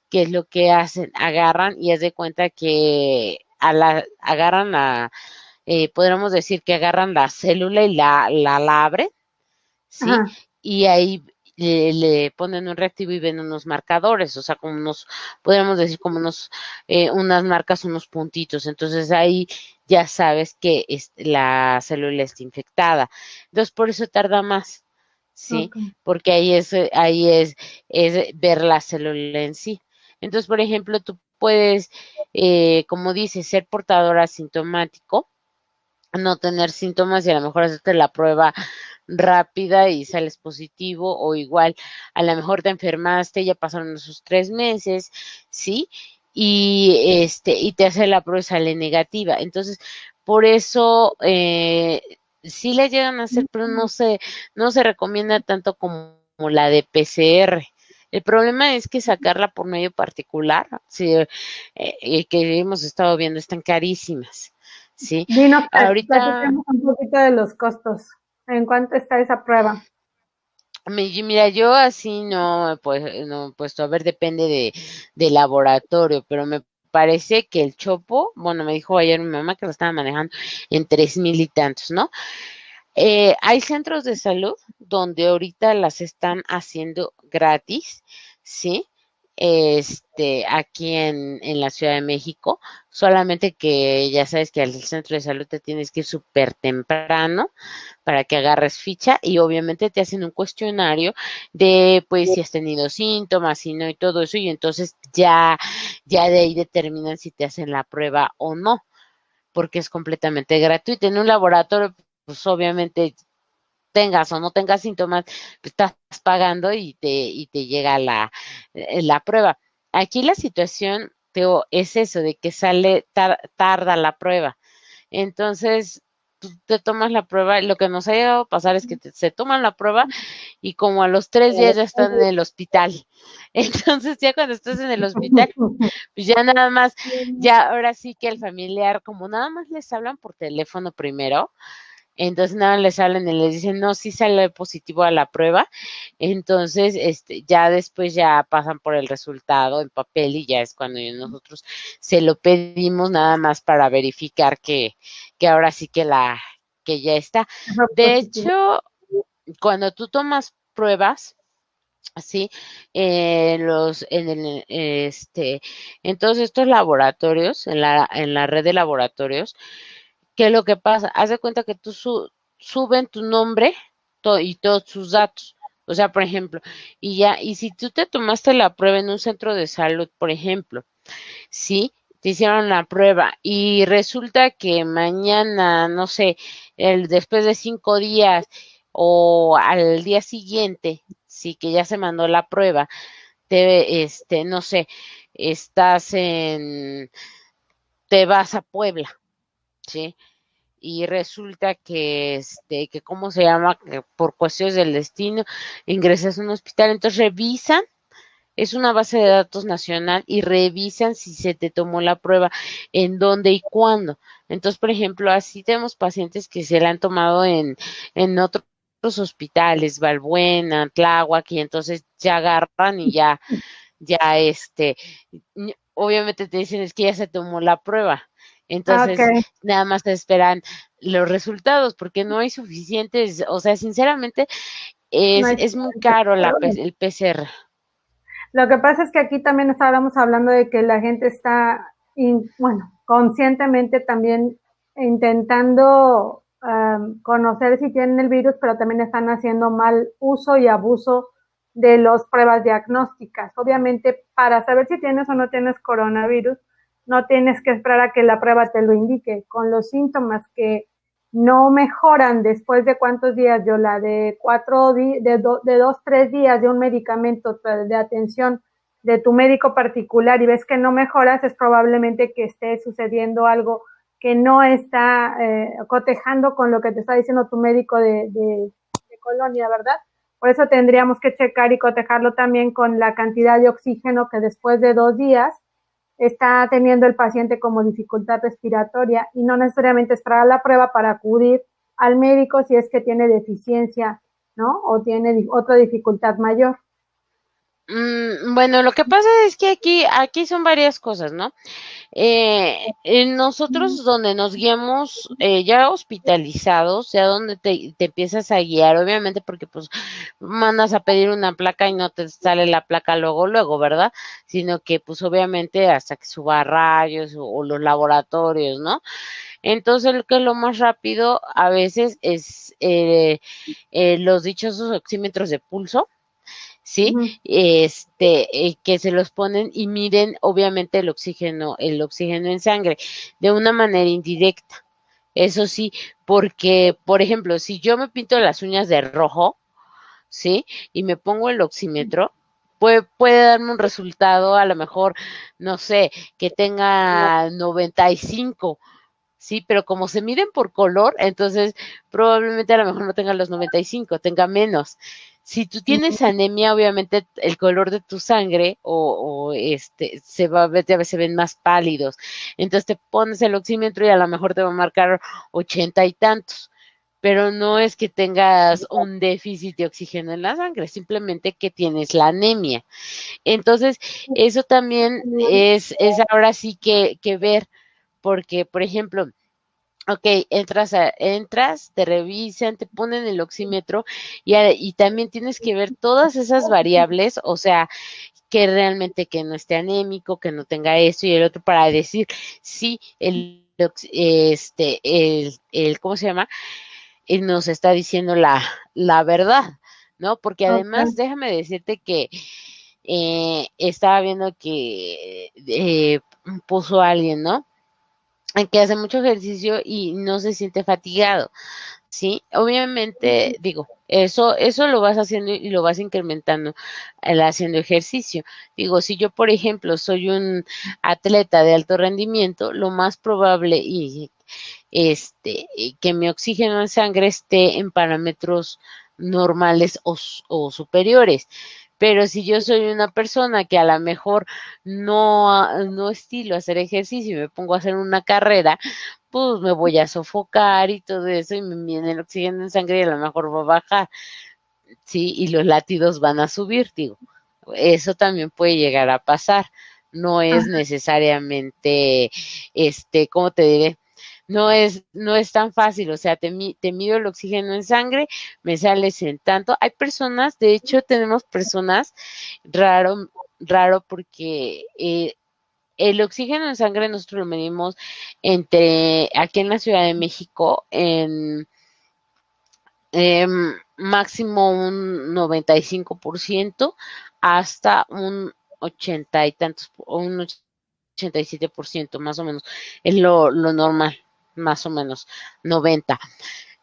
¿qué es lo que hacen? Agarran y haz de cuenta que podríamos decir que agarran la célula y la abren, ¿sí? ajá, Y ahí le ponen un reactivo y ven unos marcadores, o sea, podríamos decir como unas marcas, unos puntitos. Entonces ahí ya sabes que la célula está infectada. Entonces por eso tarda más, ¿sí? ok. Porque ahí es ver la célula en sí. Entonces, por ejemplo, tú puedes, como dices, ser portador asintomático, no tener síntomas y a lo mejor hacerte la prueba rápida y sales positivo, o igual a lo mejor te enfermaste, ya pasaron esos 3 meses, ¿sí? Y te hace la prueba y sale negativa. Entonces, por eso sí le llegan a hacer, pero no se recomienda tanto como la de PCR. El problema es que sacarla por medio particular, sí, que hemos estado viendo, están carísimas, ¿sí? Dinos, Ahorita, platiquemos un poquito de los costos. ¿En cuánto está esa prueba? mira, yo así no he puesto, a ver, depende de laboratorio, pero me parece que el chopo, bueno, me dijo ayer mi mamá que lo estaba manejando en 3,000 y tantos, ¿no? Hay centros de salud donde ahorita las están haciendo gratis, ¿sí? Aquí en la Ciudad de México, solamente que ya sabes que al centro de salud te tienes que ir súper temprano para que agarres ficha, y obviamente te hacen un cuestionario de pues si has tenido síntomas, si no, y todo eso, y entonces ya de ahí determinan si te hacen la prueba o no, porque es completamente gratuito. En un laboratorio, pues obviamente tengas o no tengas síntomas, pues estás pagando y te llega la prueba. Aquí la situación, Teo, es eso, de que tarda la prueba. Entonces, tú te tomas la prueba, y lo que nos ha llegado a pasar es que se toman la prueba y como a los 3 días ya están en el hospital. Entonces, ya cuando estás en el hospital, pues ya nada más, ya ahora sí que el familiar, como nada más les hablan por teléfono primero, entonces nada, les hablan y les dicen, no, sí sale positivo a la prueba. Entonces, ya después ya pasan por el resultado en papel, y ya es cuando nosotros se lo pedimos nada más para verificar que ahora sí que ya está. Ajá, De positivo. hecho, cuando tú tomas pruebas, así, en todos estos laboratorios, en la red de laboratorios, ¿qué es lo que pasa? Haz de cuenta que suben tu nombre y todos sus datos. O sea, por ejemplo, y si tú te tomaste la prueba en un centro de salud, por ejemplo, sí, te hicieron la prueba y resulta que mañana, no sé, después de 5 días o al día siguiente, sí, que ya se mandó la prueba, no sé, te vas a Puebla, ¿sí? Y resulta que ¿cómo se llama? Que por cuestiones del destino ingresas a un hospital, entonces revisan es una base de datos nacional y revisan si se te tomó la prueba, en dónde y cuándo. Entonces, por ejemplo, así tenemos pacientes que se la han tomado en otros hospitales, Balbuena, Tláhuac, y entonces ya agarran y ya obviamente te dicen es que ya se tomó la prueba. Ah, Entonces, ok, nada más te esperan los resultados porque no hay suficientes, o sea, sinceramente, no hay es muy caro el PCR. Lo que pasa es que aquí también estábamos hablando de que la gente está, bueno, conscientemente también intentando conocer si tienen el virus, pero también están haciendo mal uso y abuso de las pruebas diagnósticas. Obviamente, para saber si tienes o no tienes coronavirus, no tienes que esperar a que la prueba te lo indique. Con los síntomas que no mejoran después de cuántos días, yo la de de 2, 3 días de un medicamento de atención de tu médico particular y ves que no mejoras, es probablemente que esté sucediendo algo que no está cotejando con lo que te está diciendo tu médico de colonia, ¿verdad? Por eso tendríamos que checar y cotejarlo también con la cantidad de oxígeno que después de 2 días está teniendo el paciente como dificultad respiratoria y no necesariamente esperar la prueba para acudir al médico si es que tiene deficiencia, ¿no? O tiene otra dificultad mayor. Bueno, lo que pasa es que aquí son varias cosas, ¿no? En nosotros donde nos guiamos ya hospitalizados, ya donde te empiezas a guiar, obviamente porque pues mandas a pedir una placa y no te sale la placa luego, ¿verdad? Sino que pues obviamente hasta que suba a rayos o los laboratorios, ¿no? Entonces lo que es lo más rápido a veces es los dichosos oxímetros de pulso. ¿Sí? Ujú. Que se los ponen y miden obviamente el oxígeno en sangre de una manera indirecta. Eso sí, porque, por ejemplo, si yo me pinto las uñas de rojo, ¿sí? Y me pongo el oxímetro, puede darme un resultado, a lo mejor, no sé, que tenga 95. Sí, pero como se miden por color, entonces probablemente a lo mejor no tenga los 95, tenga menos. Si tú tienes anemia, obviamente el color de tu sangre se va a ver, ya se ven más pálidos. Entonces te pones el oxímetro y a lo mejor te va a marcar 80 y tantos. Pero no es que tengas un déficit de oxígeno en la sangre, simplemente que tienes la anemia. Entonces, eso también es ahora sí que ver, porque, por ejemplo, ok, entras, te revisan, te ponen el oxímetro y también tienes que ver todas esas variables, o sea, que realmente que no esté anémico, que no tenga esto y el otro para decir si ¿cómo se llama? Nos está diciendo la verdad, ¿no? Porque además, Okay. déjame decirte que estaba viendo que puso a alguien, ¿no? Que hace mucho ejercicio y no se siente fatigado, ¿sí? Obviamente, digo, eso lo vas haciendo y lo vas incrementando haciendo ejercicio. Digo, si yo, por ejemplo, soy un atleta de alto rendimiento, lo más probable que mi oxígeno en sangre esté en parámetros normales o superiores. Pero si yo soy una persona que a lo mejor no estilo hacer ejercicio y me pongo a hacer una carrera, pues me voy a sofocar y todo eso y me viene el oxígeno en sangre y a lo mejor va a bajar, ¿sí? Y los latidos van a subir, digo. Eso también puede llegar a pasar. No es necesariamente, ¿cómo te diré? No es tan fácil, o sea, te mido el oxígeno en sangre, me sales en tanto. Hay personas, de hecho, tenemos personas, raro, raro porque el oxígeno en sangre nosotros lo medimos aquí en la Ciudad de México, en máximo un 95% hasta un 80 y tantos, o un 87% más o menos, es lo normal, más o menos, 90.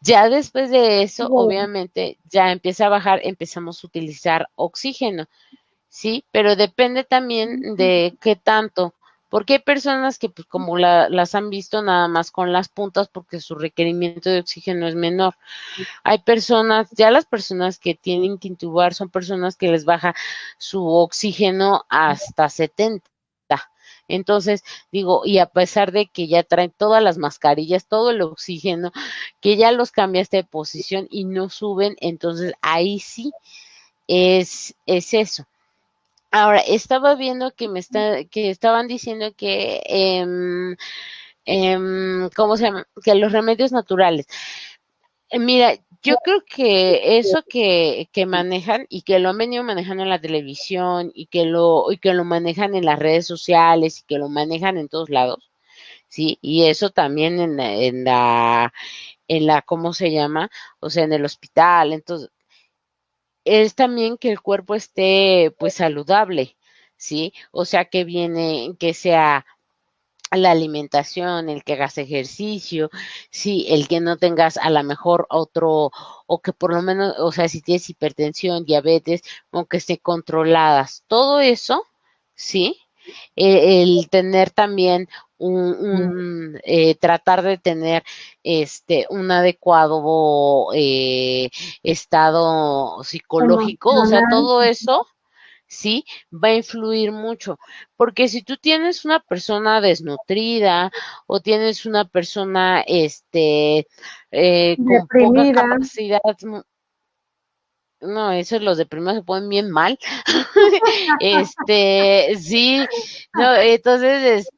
Ya después de eso, obviamente, ya empieza a bajar, empezamos a utilizar oxígeno, ¿sí? Pero depende también de qué tanto, porque hay personas que pues como las han visto nada más con las puntas porque su requerimiento de oxígeno es menor. Hay personas, ya las personas que tienen que intubar son personas que les baja su oxígeno hasta 70. Entonces, digo, y a pesar de que ya traen todas las mascarillas, todo el oxígeno, que ya los cambiaste de posición y no suben, entonces ahí sí es eso. Ahora, estaba viendo que estaban diciendo que, ¿cómo se llama? Que los remedios naturales. Mira, yo creo que eso que manejan y que lo han venido manejando en la televisión y que lo manejan en las redes sociales y que lo manejan en todos lados, sí, y eso también en la, ¿cómo se llama? O sea, en el hospital, entonces, es también que el cuerpo esté pues saludable, ¿sí? O sea, que sea la alimentación, el que hagas ejercicio, sí, el que no tengas a lo mejor otro, o que por lo menos, o sea, si tienes hipertensión, diabetes, o que esté controladas, todo eso, sí, el tener también tratar de tener un adecuado estado psicológico, o sea, Emocional. todo eso sí va a influir mucho, porque si tú tienes una persona desnutrida o tienes una persona con poca Deprimida. capacidad, no, eso los deprimidos se ponen bien mal. Sí, no, entonces,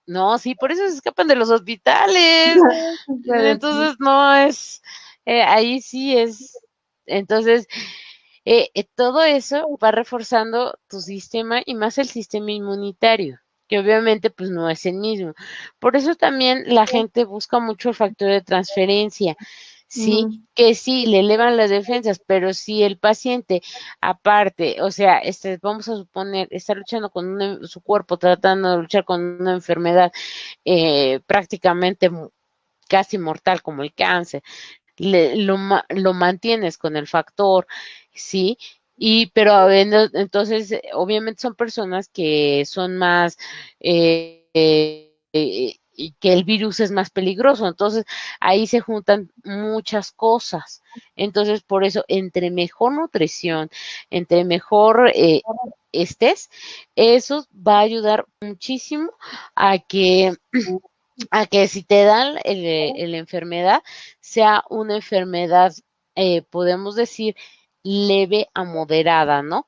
no, sí, por eso se escapan de los hospitales. Pero sí. Entonces, no es, ahí sí es, entonces, todo eso va reforzando tu sistema y más el sistema inmunitario, que obviamente pues no es el mismo. Por eso también la gente busca mucho el factor de transferencia, sí, Ujú. que sí, le elevan las defensas, pero si el paciente aparte, o sea, vamos a suponer, está luchando con su cuerpo, tratando de luchar con una enfermedad prácticamente casi mortal como el cáncer, lo mantienes con el factor, ¿sí? Pero entonces, obviamente son personas que son más, y que el virus es más peligroso, entonces ahí se juntan muchas cosas. Entonces, por eso, entre mejor nutrición, entre mejor estés, eso va a ayudar muchísimo a que si te dan la enfermedad, sea una enfermedad, podemos decir, leve a moderada, ¿no?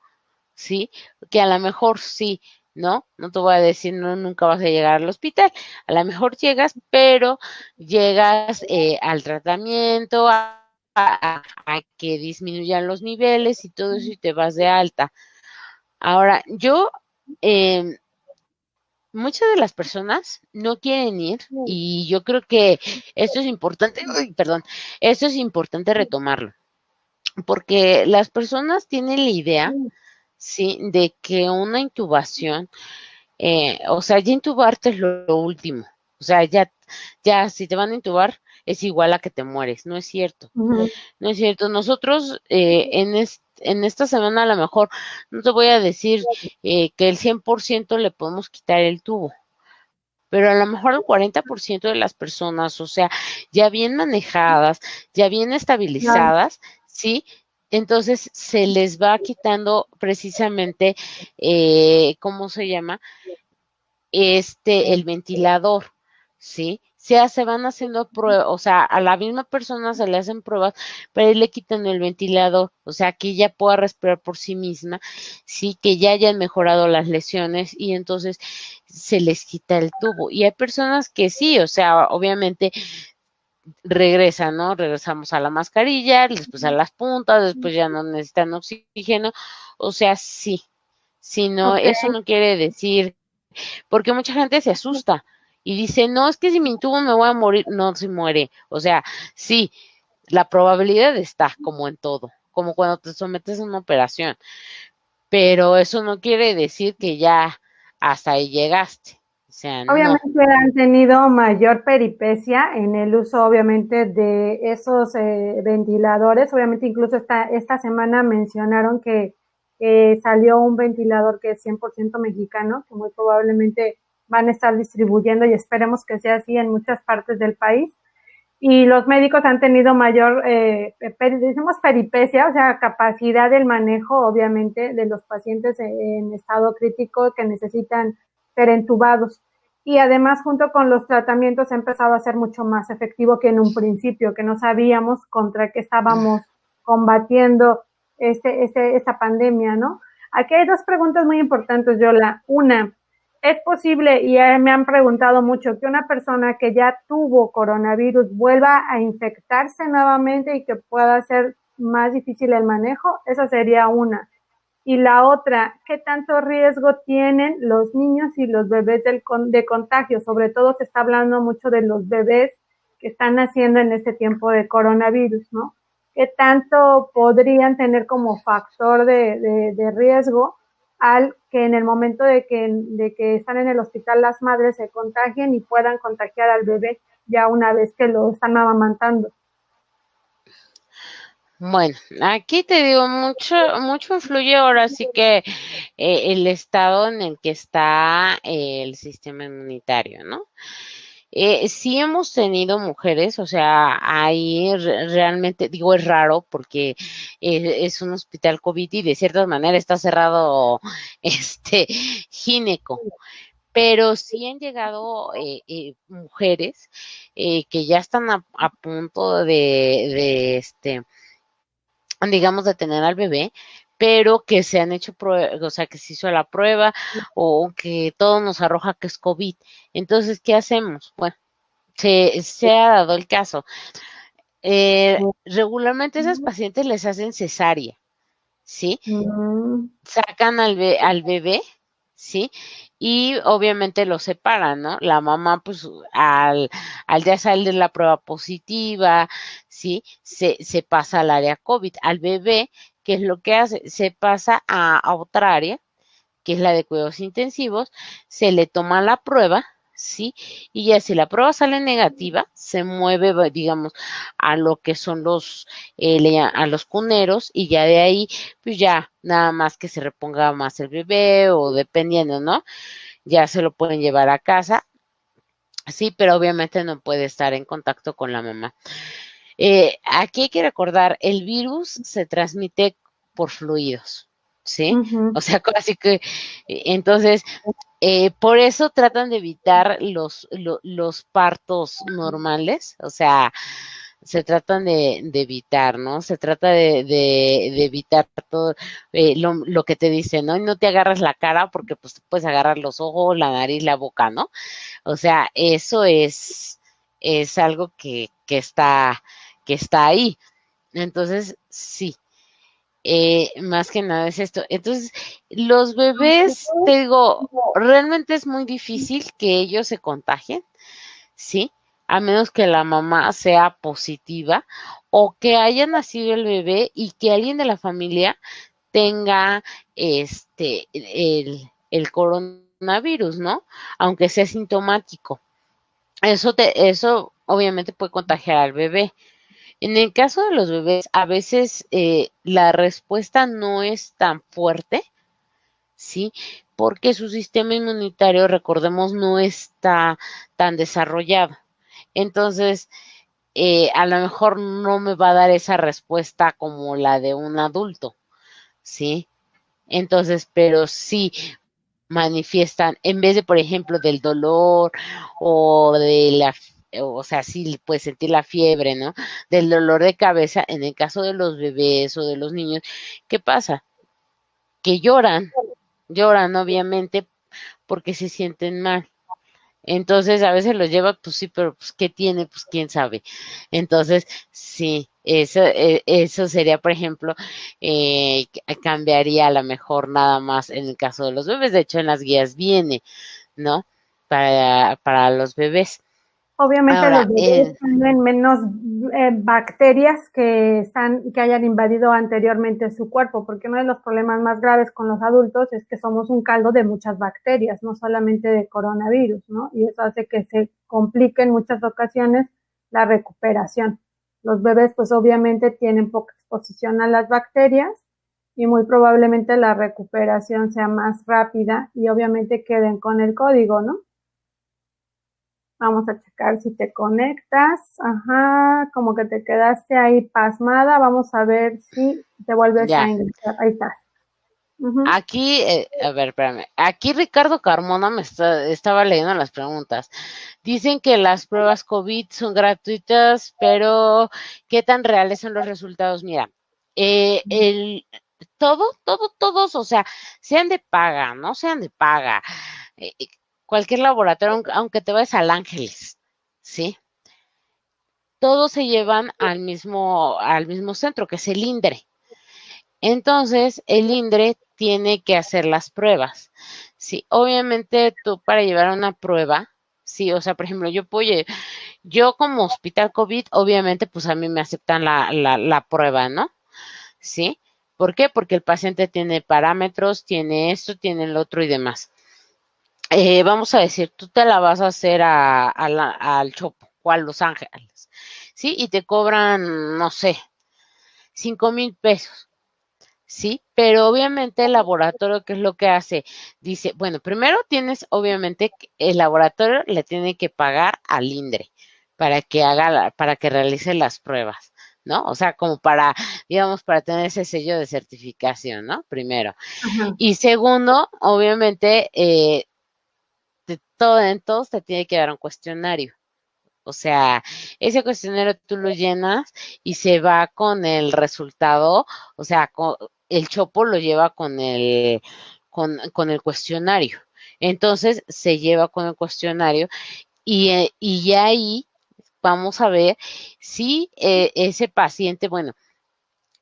Sí, que a lo mejor sí, ¿no? No te voy a decir, no, nunca vas a llegar al hospital. A lo mejor llegas, pero llegas al tratamiento, a que disminuyan los niveles y todo eso y te vas de alta. Ahora, eh, muchas de las personas no quieren ir y yo creo que esto es importante, uy, perdón, esto es importante retomarlo, porque las personas tienen la idea, sí, de que una intubación, o sea, ya intubarte es lo último, o sea, ya si te van a intubar es igual a que te mueres, no es cierto. Ujú. No es cierto. Nosotros en esta semana a lo mejor no te voy a decir que el 100% le podemos quitar el tubo, pero a lo mejor el 40% de las personas, o sea, ya bien manejadas, ya bien Claro. estabilizadas, ¿sí? Entonces se les va quitando precisamente, ¿cómo se llama? El ventilador, ¿sí? Se van haciendo pruebas, o sea, a la misma persona se le hacen pruebas, pero ahí le quitan el ventilador, o sea, que ella pueda respirar por sí misma, sí, que ya hayan mejorado las lesiones y entonces se les quita el tubo. Y hay personas que sí, o sea, obviamente regresan, ¿no? Regresamos a la mascarilla, después a las puntas, después ya no necesitan oxígeno, o sea, sí, sí, no, Ok. eso no quiere decir porque mucha gente se asusta y dice, no, es que si me intubo me voy a morir. No se muere. O sea, sí, la probabilidad está como en todo, como cuando te sometes a una operación, pero eso no quiere decir que ya hasta ahí llegaste. O sea, no. Obviamente han tenido mayor peripecia en el uso, obviamente, de esos ventiladores. Obviamente, incluso esta semana mencionaron que salió un ventilador que es 100% mexicano, que muy probablemente van a estar distribuyendo y esperemos que sea así en muchas partes del país. Y los médicos han tenido mayor, decimos peripecia, o sea, capacidad del manejo, obviamente, de los pacientes en estado crítico que necesitan ser entubados. Y además, junto con los tratamientos, ha empezado a ser mucho más efectivo que en un principio, que no sabíamos contra qué estábamos combatiendo esta pandemia, ¿no? Aquí hay dos preguntas muy importantes, Yola. Una, ¿es posible, y me han preguntado mucho, que una persona que ya tuvo coronavirus vuelva a infectarse nuevamente y que pueda ser más difícil el manejo? Esa sería una. Y la otra, ¿qué tanto riesgo tienen los niños y los bebés de contagio? Sobre todo se está hablando mucho de los bebés que están naciendo en este tiempo de coronavirus, ¿no? ¿Qué tanto podrían tener como factor de riesgo al que en el momento de que están en el hospital las madres se contagien y puedan contagiar al bebé ya una vez que lo están amamantando? Bueno, aquí te digo, mucho influye ahora sí que el estado en el que está el sistema inmunitario, ¿no? Sí hemos tenido mujeres, o sea, ahí realmente, digo, es raro porque es un hospital COVID y de cierta manera está cerrado gineco, pero sí han llegado mujeres que ya están a punto digamos, de tener al bebé, pero que se han hecho o sea, que se hizo la prueba o que todo nos arroja que es COVID. Entonces, ¿qué hacemos? Bueno, se ha dado el caso. Regularmente esas pacientes les hacen cesárea, ¿sí? Sacan al bebé, ¿sí? Y obviamente lo separan, ¿no? La mamá, pues, al ya salir de la prueba positiva, ¿sí? Se pasa al área COVID. Al bebé, ¿qué es lo que hace? Se pasa a otra área, que es la de cuidados intensivos, se le toma la prueba, ¿sí? Y ya si la prueba sale negativa, se mueve, digamos, a lo que son a los cuneros y ya de ahí, pues ya nada más que se reponga más el bebé o dependiendo, ¿no? Ya se lo pueden llevar a casa, sí, pero obviamente no puede estar en contacto con la mamá. Aquí hay que recordar, el virus se transmite por fluidos, ¿sí? O sea, así que, entonces, por eso tratan de evitar los partos normales, o sea, se tratan de evitar, ¿no? Se trata de evitar todo lo que te dicen, ¿no? Y no te agarras la cara porque pues te puedes agarrar los ojos, la nariz, la boca, ¿no? O sea, eso es algo que está ahí. Entonces, sí, más que nada es esto. Entonces, los bebés, te digo, realmente es muy difícil que ellos se contagien, ¿sí? A menos que la mamá sea positiva o que haya nacido el bebé y que alguien de la familia tenga el coronavirus, ¿no? Aunque sea sintomático. Eso obviamente puede contagiar al bebé. En el caso de los bebés, a veces la respuesta no es tan fuerte, ¿sí? Porque su sistema inmunitario, recordemos, no está tan desarrollado. Entonces, a lo mejor no me va a dar esa respuesta como la de un adulto, ¿sí? Entonces, pero sí manifiestan, en vez de, por ejemplo, del dolor o o sea, sí puedes sentir la fiebre, ¿no? Del dolor de cabeza, en el caso de los bebés o de los niños, ¿qué pasa? Que lloran obviamente porque se sienten mal. Entonces, a veces los lleva, pues sí, pero pues, ¿qué tiene? Pues quién sabe. Entonces, sí, eso sería, por ejemplo, cambiaría a lo mejor nada más en el caso de los bebés. De hecho, en las guías viene, ¿no? Para los bebés. Obviamente Ahora, los bebés tienen menos bacterias que hayan invadido anteriormente su cuerpo, porque uno de los problemas más graves con los adultos es que somos un caldo de muchas bacterias, no solamente de coronavirus, ¿no? Y eso hace que se complique en muchas ocasiones la recuperación. Los bebés, pues obviamente tienen poca exposición a las bacterias y muy probablemente la recuperación sea más rápida y obviamente queden con el código, ¿no? Vamos a checar si te conectas. Ajá, como que te quedaste ahí pasmada. Vamos a ver si te vuelves a Ya. ingresar. Ahí está. Ujú. Aquí, a ver, espérame. Aquí Ricardo Carmona estaba leyendo las preguntas. Dicen que las pruebas COVID son gratuitas, pero ¿qué tan reales son los resultados? Mira, eh, el, todos, o sea, sean de paga, no sean de paga, eh, eh, cualquier laboratorio, aunque te vayas al Ángeles, ¿sí? Todos se llevan al mismo centro, que es el INDRE. Entonces, el INDRE tiene que hacer las pruebas. Sí, obviamente tú para llevar una prueba, sí, o sea, por ejemplo, yo como hospital COVID, obviamente, pues a mí me aceptan la prueba, ¿no? Sí. ¿Por qué? Porque el paciente tiene parámetros, tiene esto, tiene el otro y demás. Vamos a decir, tú te la vas a hacer al Chopo o a Los Ángeles, ¿sí? Y te cobran, no sé, 5,000 pesos. Sí, pero obviamente el laboratorio, ¿qué es lo que hace? Dice, bueno, primero tienes, obviamente, el laboratorio le tiene que pagar al INDRE para que realice las pruebas, ¿no? O sea, como para, digamos, para tener ese sello de certificación, ¿no? Primero. Ajá. Y segundo, obviamente, en todos te tiene que dar un cuestionario. O sea, ese cuestionario tú lo llenas y se va con el resultado, o sea, el chopo lo lleva con el cuestionario. Entonces, se lleva con el cuestionario y ya ahí vamos a ver si ese paciente, bueno,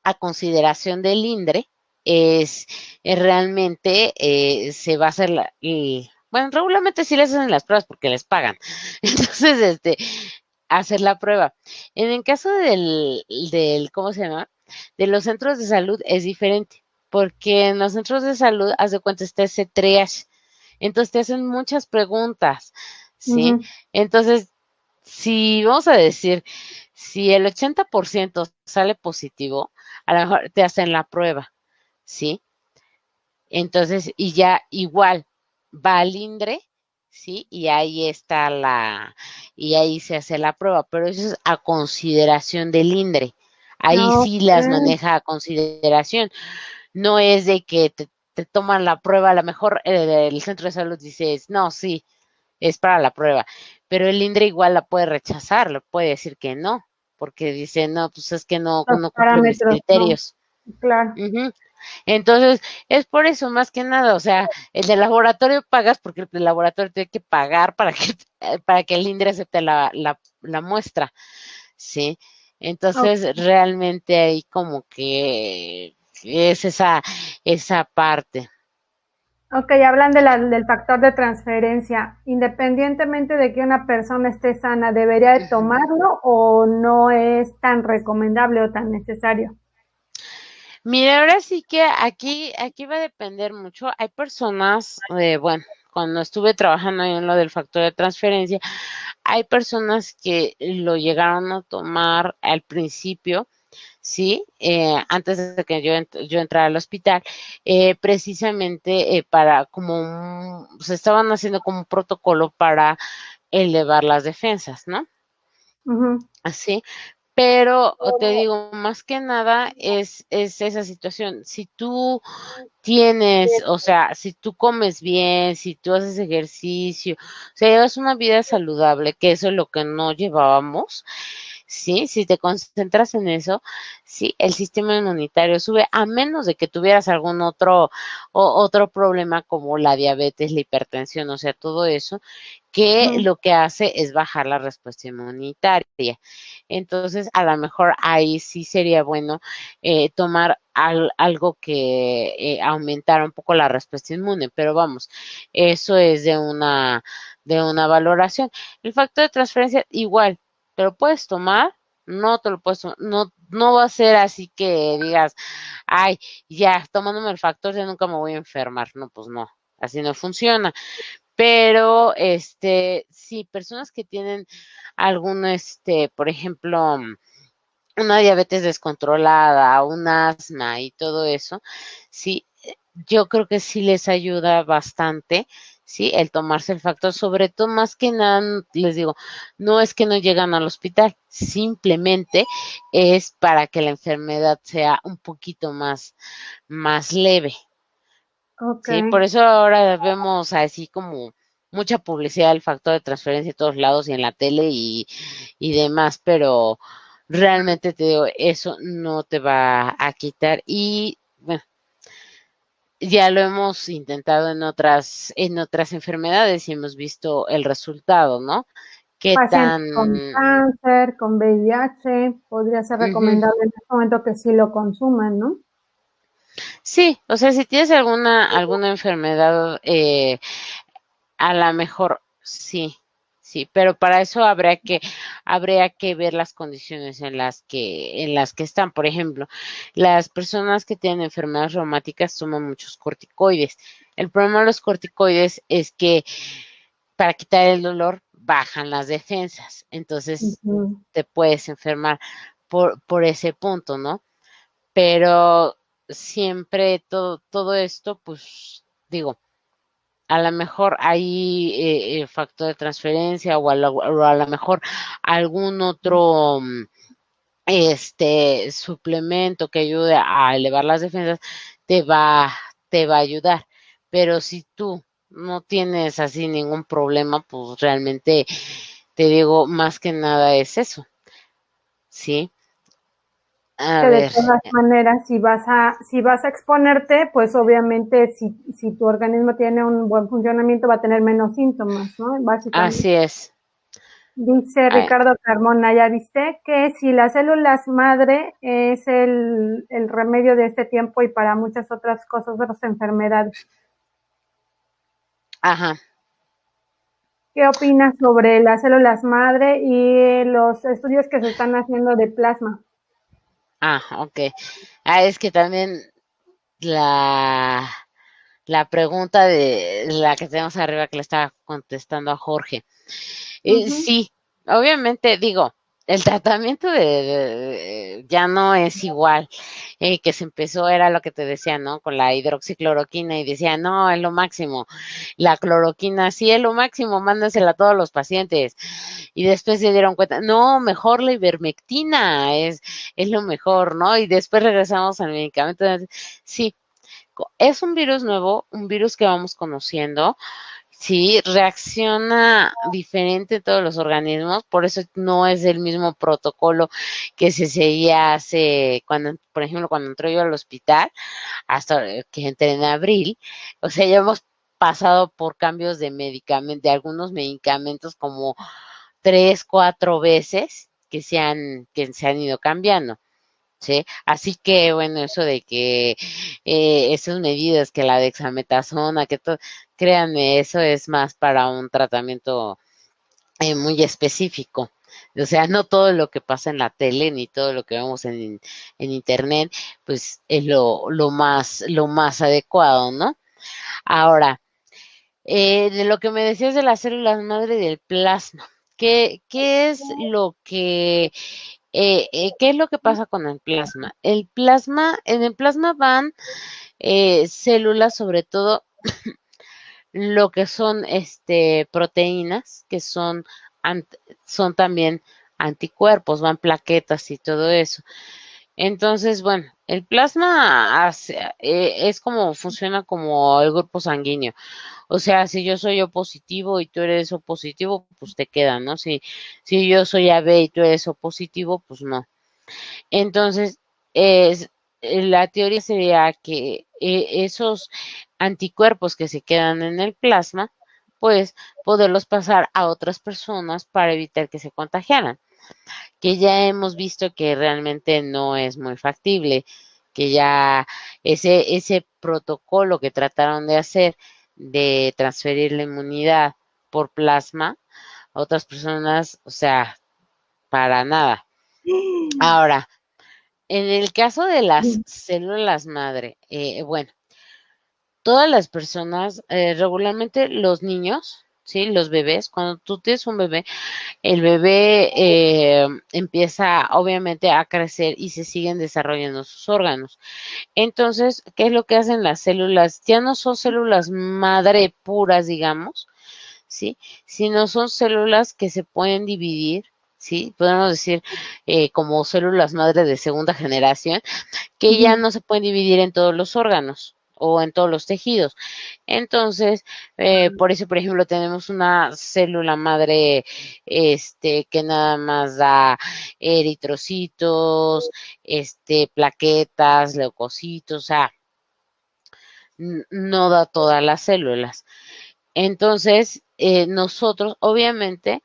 a consideración del INDRE, realmente se va a hacer bueno, regularmente sí les hacen las pruebas porque les pagan. Entonces, hacer la prueba. En el caso ¿cómo se llama? De los centros de salud es diferente, porque en los centros de salud, haz de cuenta, está ese triage. Entonces te hacen muchas preguntas, ¿sí? Ujú. Entonces, si vamos a decir, si el 80% sale positivo, a lo mejor te hacen la prueba, ¿sí? Entonces, y ya igual va al INDRE, ¿sí? Y ahí se hace la prueba, pero eso es a consideración del INDRE. Ahí sí Ok. las maneja a consideración. No es de que te toman la prueba, a lo mejor el centro de salud dice, no, sí, es para la prueba, pero el INDRE igual la puede rechazar, le puede decir que no, porque dice, no, pues es que Los no cumple mis parámetros, no. criterios. Claro. Ujú. Entonces, es por eso, más que nada, o sea, el de laboratorio pagas porque el laboratorio tiene que pagar para que el INDRE acepte la muestra, ¿sí? Ok. Entonces, realmente ahí como que es esa parte. Ok, hablan de del factor de transferencia. Independientemente de que una persona esté sana, ¿debería de Ujú. tomarlo o no es tan recomendable o tan necesario? Mira, ahora sí que aquí va a depender mucho. Hay personas, bueno, cuando estuve trabajando en lo del factor de transferencia, hay personas que lo llegaron a tomar al principio, sí, antes de que yo entrara al hospital, precisamente para se estaban haciendo como un protocolo para elevar las defensas, ¿no? Ujú. Así, pero te digo, más que nada es esa situación. Si tú tienes, o sea, si tú comes bien, si tú haces ejercicio, o sea, llevas una vida saludable, que eso es lo que no llevábamos, sí, si te concentras en eso, sí, el sistema inmunitario sube, a menos de que tuvieras algún otro problema como la diabetes, la hipertensión, o sea, todo eso, que Ujú. lo que hace es bajar la respuesta inmunitaria. Entonces, a lo mejor ahí sí sería bueno tomar algo que aumentara un poco la respuesta inmune, pero vamos, eso es de una valoración. El factor de transferencia, igual, ¿te lo puedes tomar? No te lo puedes tomar, no va a ser así que digas, ay, ya, tomándome el factor ya nunca me voy a enfermar. No, pues no, así no funciona. Pero, sí, personas que tienen algún, por ejemplo, una diabetes descontrolada, un asma y todo eso, sí, yo creo que sí les ayuda bastante, sí, el tomarse el factor, sobre todo más que nada, les digo, no es que no llegan al hospital, simplemente es para que la enfermedad sea un poquito más leve, Ok. sí, por eso ahora vemos así como mucha publicidad del factor de transferencia en todos lados y en la tele y demás, pero realmente te digo, eso no te va a quitar y bueno, ya lo hemos intentado en otras enfermedades y hemos visto el resultado, ¿no? Qué Pacientes tan, con cáncer, con VIH, podría ser ujú. recomendable en este momento que sí lo consuman, ¿no? Sí, o sea, si tienes alguna enfermedad, a lo mejor sí, sí, pero para eso habría que ver las condiciones en las que están. Por ejemplo, las personas que tienen enfermedades reumáticas toman muchos corticoides. El problema de los corticoides es que para quitar el dolor bajan las defensas, entonces Ujú. te puedes enfermar por ese punto, ¿no? Pero siempre todo esto, pues digo, a lo mejor hay factor de transferencia o a lo mejor algún otro suplemento que ayude a elevar las defensas te va, te va a ayudar. Pero si tú no tienes así ningún problema, pues realmente te digo, más que nada es eso, ¿sí? A Que de ver, todas maneras, si vas a exponerte, pues obviamente si tu organismo tiene un buen funcionamiento va a tener menos síntomas, ¿no? Básicamente. así es. Dice Ah, Ricardo Carmona, ya viste que si las células madre es el remedio de este tiempo y para muchas otras cosas, otras enfermedades. ajá. ¿Qué opinas sobre las células madre y los estudios que se están haciendo de plasma? Ah, ok. Ah, es que también la, la pregunta de la que tenemos arriba que le estaba contestando a Jorge. Ujú. Sí, obviamente digo, el tratamiento ya no es igual. Que se empezó, era lo que te decía, ¿no? Con la hidroxicloroquina y decía, no, es lo máximo. La cloroquina, sí, es lo máximo, mándasela a todos los pacientes. Y después se dieron cuenta, no, mejor la ivermectina es lo mejor, ¿no? Y después regresamos al medicamento. Sí, es un virus nuevo, un virus que vamos conociendo. Sí, reacciona diferente en todos los organismos, por eso no es el mismo protocolo que se seguía hace, cuando, por ejemplo, cuando entró yo al hospital, hasta que entré en abril, o sea, ya hemos pasado por cambios de medicamentos, de algunos medicamentos como 3, 4 veces que se han ido cambiando. ¿Sí? Así que, bueno, eso de que esas medidas, que la dexametasona, que todo, créanme, eso es más para un tratamiento muy específico. O sea, no todo lo que pasa en la tele ni todo lo que vemos en internet, pues es lo más adecuado, ¿no? Ahora, de lo que me decías de las células madre del plasma, ¿qué es lo que ¿qué es lo que pasa con el plasma? En el plasma van células, sobre todo lo que son proteínas, que son también anticuerpos, van plaquetas y todo eso. Entonces, bueno, el plasma es como funciona como el grupo sanguíneo. O sea, si yo soy O positivo y tú eres O positivo, pues te queda, ¿no? Si yo soy AB y tú eres O positivo, pues no. Entonces, es, la teoría sería que esos anticuerpos que se quedan en el plasma, pues poderlos pasar a otras personas para evitar que se contagiaran, que ya hemos visto que realmente no es muy factible, que ya ese protocolo que trataron de hacer de transferir la inmunidad por plasma a otras personas, o sea, para nada. Ahora, en el caso de las células madre, bueno, todas las personas, regularmente los niños, ¿sí? Los bebés, cuando tú tienes un bebé, el bebé empieza obviamente a crecer y se siguen desarrollando sus órganos. Entonces, ¿qué es lo que hacen las células? Ya no son células madre puras, digamos, ¿sí? Sino son células que se pueden dividir, ¿sí? Podemos decir como células madre de segunda generación, que ya Ujú. no se pueden dividir en todos los órganos o en todos los tejidos. Entonces, por eso, por ejemplo, tenemos una célula madre, que nada más da eritrocitos, plaquetas, leucocitos, o sea, no da todas las células. Entonces, nosotros, obviamente,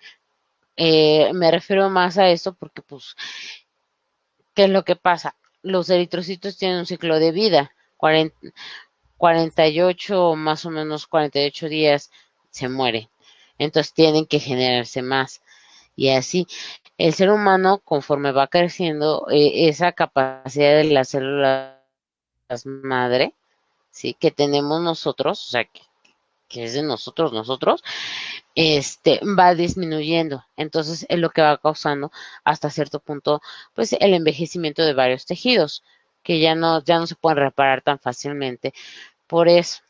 me refiero más a esto porque, pues, ¿qué es lo que pasa? Los eritrocitos tienen un ciclo de vida, 48, más o menos 48 días se muere. Entonces tienen que generarse más. Y así, el ser humano, conforme va creciendo, esa capacidad de las células madre, sí, que tenemos nosotros, o sea, que es de nosotros, va disminuyendo. Entonces es lo que va causando hasta cierto punto, pues, el envejecimiento de varios tejidos, que ya no se pueden reparar tan fácilmente. Por eso,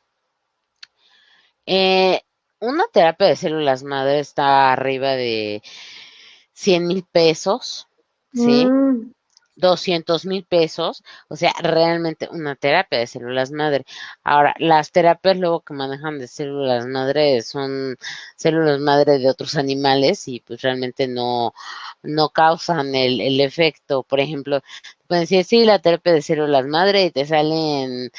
Eh, una terapia de células madre está arriba de 100,000 pesos, ¿sí? Mm, 200,000 pesos, o sea, realmente una terapia de células madre. Ahora, las terapias luego que manejan de células madre son células madre de otros animales y pues realmente no causan el efecto. Por ejemplo, pueden decir, sí, la terapia de células madre y te salen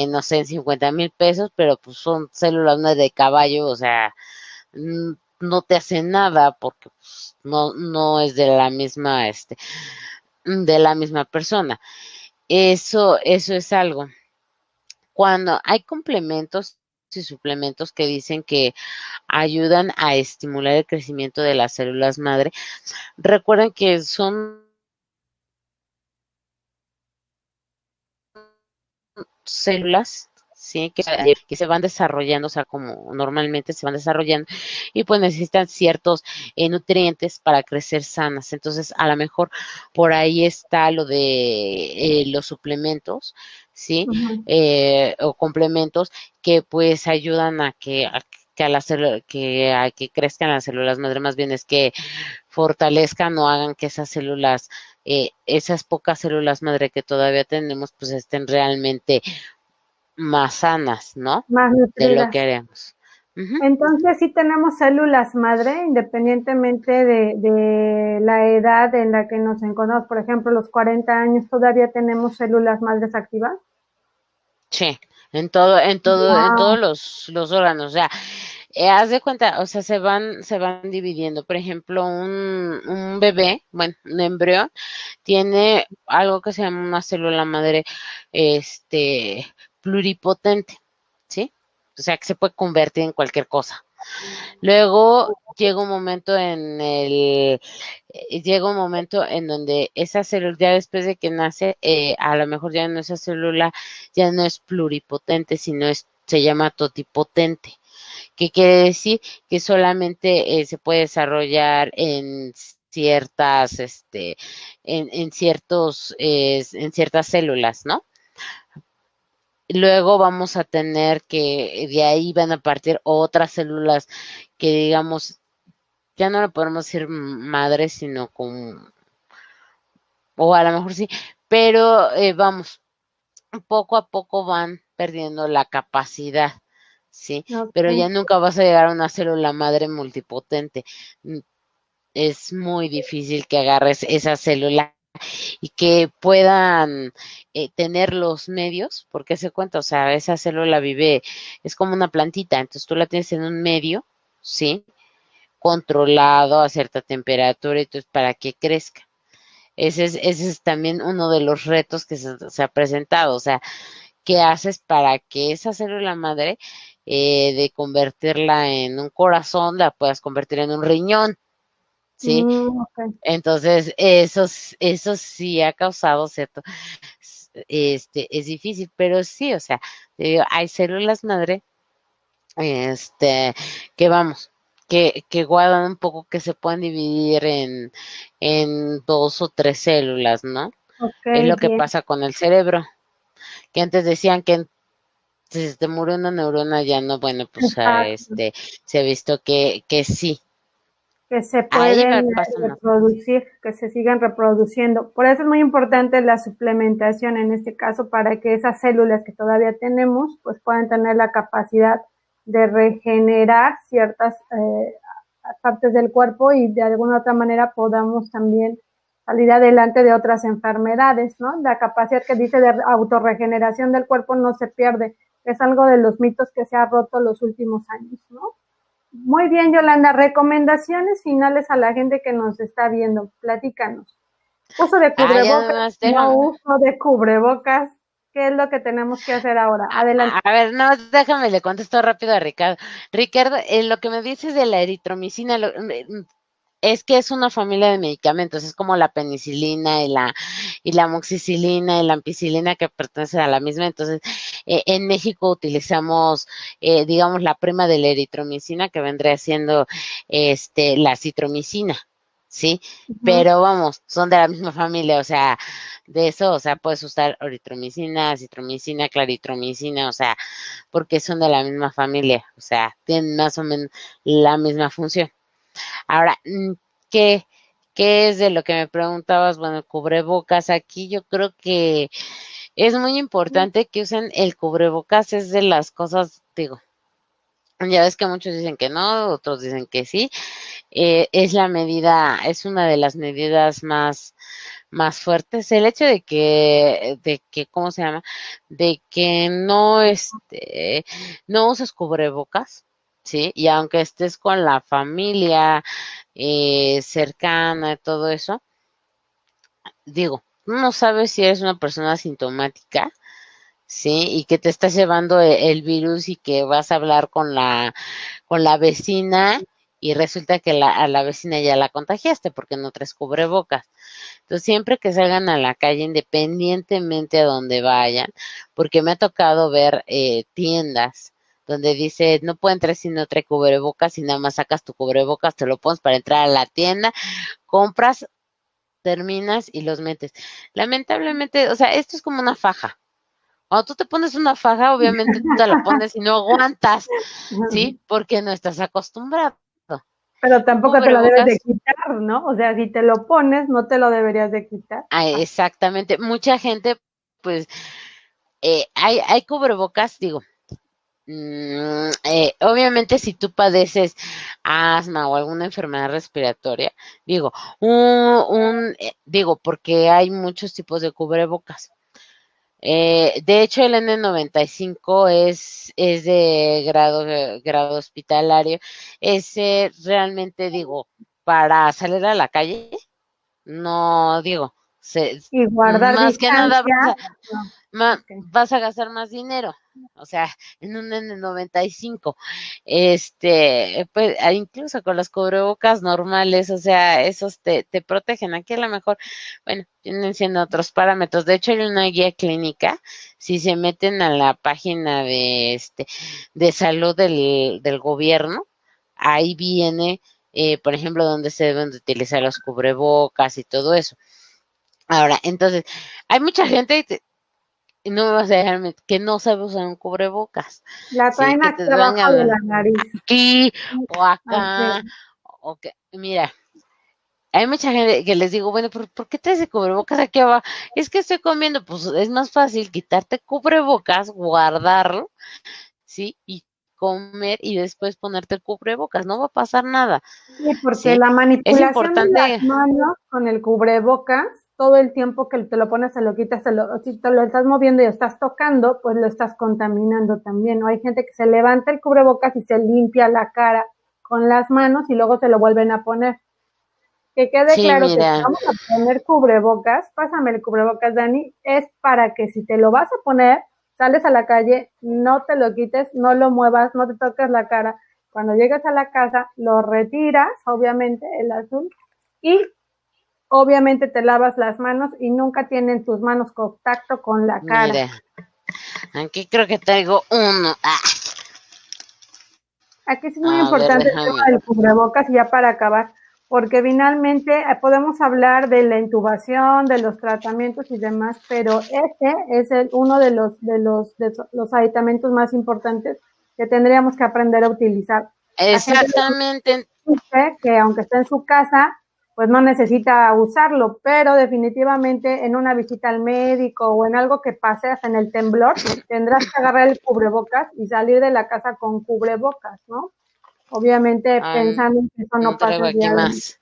no sé, en 50,000 pesos, pero pues son células madre de caballo, o sea, no te hacen nada porque pues, no es de la misma persona. Eso es algo. Cuando hay complementos y suplementos que dicen que ayudan a estimular el crecimiento de las células madre, recuerden que son células, ¿sí? Que se van desarrollando, o sea, como normalmente se van desarrollando, y pues necesitan ciertos nutrientes para crecer sanas. Entonces, a lo mejor por ahí está lo de los suplementos, ¿sí? ujú. O complementos que pues ayudan que a a que crezcan las células madre, más bien es que fortalezcan o hagan que esas células, esas pocas células madre que todavía tenemos, pues estén realmente más sanas, ¿no? Más De lo nutridas. que haremos. Ujú. Entonces sí tenemos células madre independientemente de la edad en la que nos encontramos. Por ejemplo, los 40 años todavía tenemos células madres activas. Sí, en todos Wow. los órganos. O sea, haz de cuenta, o sea, se van dividiendo. Por ejemplo, un bebé, bueno, un embrión, tiene algo que se llama una célula madre, pluripotente, ¿sí? O sea, que se puede convertir en cualquier cosa. Luego llega un momento en donde esa célula, ya después de que nace, a lo mejor ya no esa célula ya no es pluripotente, sino se llama totipotente. ¿Qué quiere decir? Que solamente se puede desarrollar en ciertas, en ciertas células, ¿no? Luego vamos a tener que de ahí van a partir otras células que digamos ya no le podemos decir madre, sino como, o a lo mejor sí, pero vamos, poco a poco van perdiendo la capacidad, ¿sí? Pero Okay. ya nunca vas a llegar a una célula madre multipotente. Mm, Es muy difícil que agarres esa célula y que puedan tener los medios, porque se cuenta, o sea, esa célula vive, es como una plantita, entonces tú la tienes en un medio, ¿sí? Controlado a cierta temperatura, entonces para que crezca. Ese es también uno de los retos que se ha presentado, o sea, ¿qué haces para que esa célula madre, de convertirla en un corazón, la puedas convertir en un riñón, ¿sí? Okay. Entonces, eso sí ha causado cierto, es difícil, pero sí, o sea, te digo, hay células madre este, que vamos, que guardan un poco, que se pueden dividir en dos o tres células, ¿no? Ok, Es lo que bien. pasa con el cerebro, que antes decían que si se te murió una neurona ya no, bueno, pues Exacto. se ha visto que sí, Que se ahí pueden me pasa más. reproducir, que se sigan reproduciendo. Por eso es muy importante la suplementación en este caso para que esas células que todavía tenemos pues puedan tener la capacidad de regenerar ciertas partes del cuerpo y de alguna otra manera podamos también salir adelante de otras enfermedades, ¿no? La capacidad que dice de autorregeneración del cuerpo no se pierde, es algo de los mitos que se ha roto los últimos años, ¿no? Muy bien, Yolanda. Recomendaciones finales a la gente que nos está viendo. Platícanos. Uso de Ah, ya cubrebocas, nomás, no déjame. uso de cubrebocas. ¿Qué es lo que tenemos que hacer ahora? Adelante. A ver, no, déjame, le contesto rápido a Ricardo. Ricardo, lo que me dices de la eritromicina, es que es una familia de medicamentos, es como la penicilina y la amoxicilina y la ampicilina que pertenecen a la misma. Entonces, en México utilizamos, digamos, la prima de la eritromicina, que vendría siendo la citromicina, ¿sí? Ujú. Pero vamos, son de la misma familia, o sea, de eso, o sea, puedes usar eritromicina, citromicina, claritromicina, o sea, porque son de la misma familia, o sea, tienen más o menos la misma función. Ahora, ¿qué, ¿qué es de lo que me preguntabas? Bueno, el cubrebocas, aquí yo creo que es muy importante que usen el cubrebocas, es de las cosas, digo, ya ves que muchos dicen que no, otros dicen que sí, es la medida, es una de las medidas más fuertes. El hecho ¿cómo se llama? De que no, no uses cubrebocas, ¿sí? Y aunque estés con la familia cercana, todo eso, digo, no sabes si eres una persona asintomática, ¿sí? Y que te estás llevando el virus y que vas a hablar con la vecina y resulta que a la vecina ya la contagiaste porque no traes cubrebocas. Entonces, siempre que salgan a la calle, independientemente a donde vayan, porque me ha tocado ver tiendas donde dice, no puede entrar si no trae cubrebocas y nada más sacas tu cubrebocas, te lo pones para entrar a la tienda, compras, terminas y los metes. Lamentablemente, o sea, esto es como una faja. Cuando tú te pones una faja, obviamente tú te la pones y no aguantas, ¿sí? Porque no estás acostumbrado. Pero Un tampoco te lo debes de cubrebocas, quitar, ¿no? O sea, si te lo pones, no te lo deberías de quitar. exactamente. Mucha gente, pues, hay cubrebocas, digo, obviamente si tú padeces asma o alguna enfermedad respiratoria, digo, digo, porque hay muchos tipos de cubrebocas. De hecho, el N95 es de grado hospitalario. Ese realmente, digo, para salir a la calle, no digo, Y guardar más que nada distancia. No, ok. vas a gastar más dinero. O sea, en un N95, pues incluso con las cubrebocas normales, o sea, esos te protegen. Aquí a lo mejor, bueno, tienen siendo otros parámetros. De hecho, hay una guía clínica. Si se meten a la página de salud del gobierno, ahí viene, por ejemplo, donde se deben de utilizar los cubrebocas y todo eso. Ahora, entonces, hay mucha gente, y no me vas a dejarme, que no sabe usar un cubrebocas, La ¿sí? traen Que aquí te van abajo de la a nariz. aquí o acá, Ok. o que, mira, hay mucha gente que les digo, bueno, ¿por qué traes el cubrebocas aquí abajo? Es que estoy comiendo, pues es más fácil quitarte cubrebocas, guardarlo, ¿sí? Y comer y después ponerte el cubrebocas, no va a pasar nada, Sí, porque ¿sí? la Es manipulación de las importante, manos con el cubrebocas, todo el tiempo que te lo pones, se lo quitas, si te lo estás moviendo y estás tocando, pues lo estás contaminando también, ¿no? Hay gente que se levanta el cubrebocas y se limpia la cara con las manos y luego se lo vuelven a poner. Que quede sí, claro que si mira, vamos a poner cubrebocas, pásame el cubrebocas, Dani, es para que si te lo vas a poner, sales a la calle, no te lo quites, no lo muevas, no te toques la cara. Cuando llegues a la casa, lo retiras, obviamente, el azul, y obviamente te lavas las manos y nunca tienen tus manos contacto con la cara. mira, aquí creo que traigo uno. Aquí sí es muy A ver, importante el tema déjame. del cubrebocas y ya para acabar, porque finalmente podemos hablar de la intubación, de los tratamientos y demás, pero ese es uno de los aditamentos más importantes que tendríamos que aprender a utilizar. La gente Exactamente. dice que aunque esté en su casa, pues no necesita usarlo, pero definitivamente en una visita al médico o en algo que pase, hasta en el temblor, tendrás que agarrar el cubrebocas y salir de la casa con cubrebocas, ¿no? Obviamente Ah, pensando en que eso no no pase traigo el aquí día de... más.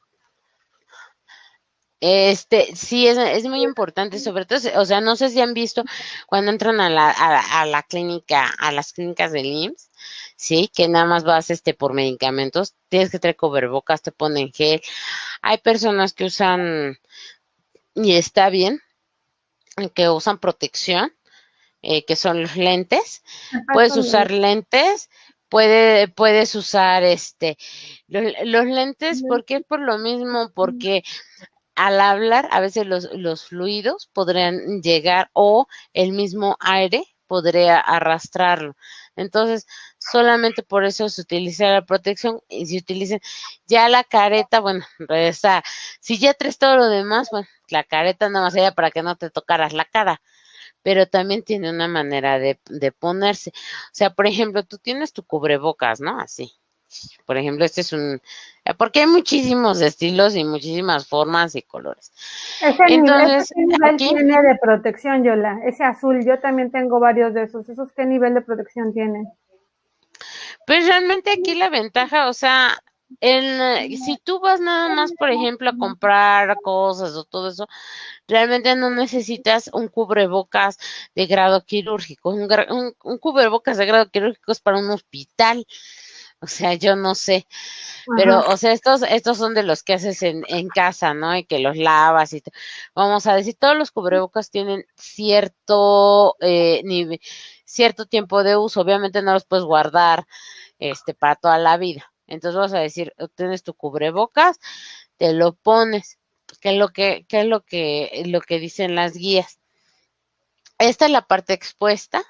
Sí, es muy importante, sobre todo, o sea, no sé si han visto cuando entran a la clínica, a las clínicas del IMSS, sí, que nada más vas por medicamentos, tienes que traer cubrebocas, te ponen gel. Hay personas que usan, y está bien, que usan protección, que son los lentes. Puedes usar lentes, puedes usar los lentes, ¿por qué? Por lo mismo, porque al hablar, a veces los fluidos podrían llegar o el mismo aire podría arrastrarlo. Entonces, solamente por eso se utiliza la protección y se utiliza ya la careta, bueno, esa, si ya traes todo lo demás, bueno, la careta nada más sería para que no te tocaras la cara, pero también tiene una manera de ponerse. O sea, por ejemplo, tú tienes tu cubrebocas, ¿no? Así. Por ejemplo, este es porque hay muchísimos estilos y muchísimas formas y colores. Ese Entonces, qué nivel aquí, tiene de protección, Yola. Ese azul, yo también tengo varios de esos. ¿Esos qué nivel de protección tienen? pues realmente aquí la ventaja, o sea, si tú vas nada más, por ejemplo, a comprar cosas o todo eso, realmente no necesitas un cubrebocas de grado quirúrgico. Un cubrebocas de grado quirúrgico es para un hospital. O sea, yo no sé. Ajá. Pero, o sea, estos son de los que haces en casa, ¿no? Y que los lavas y vamos a decir, todos los cubrebocas tienen cierto tiempo de uso. Obviamente no los puedes guardar, para toda la vida. Entonces vamos a decir, tienes tu cubrebocas, te lo pones. ¿Qué es lo que dicen las guías? Esta es la parte expuesta,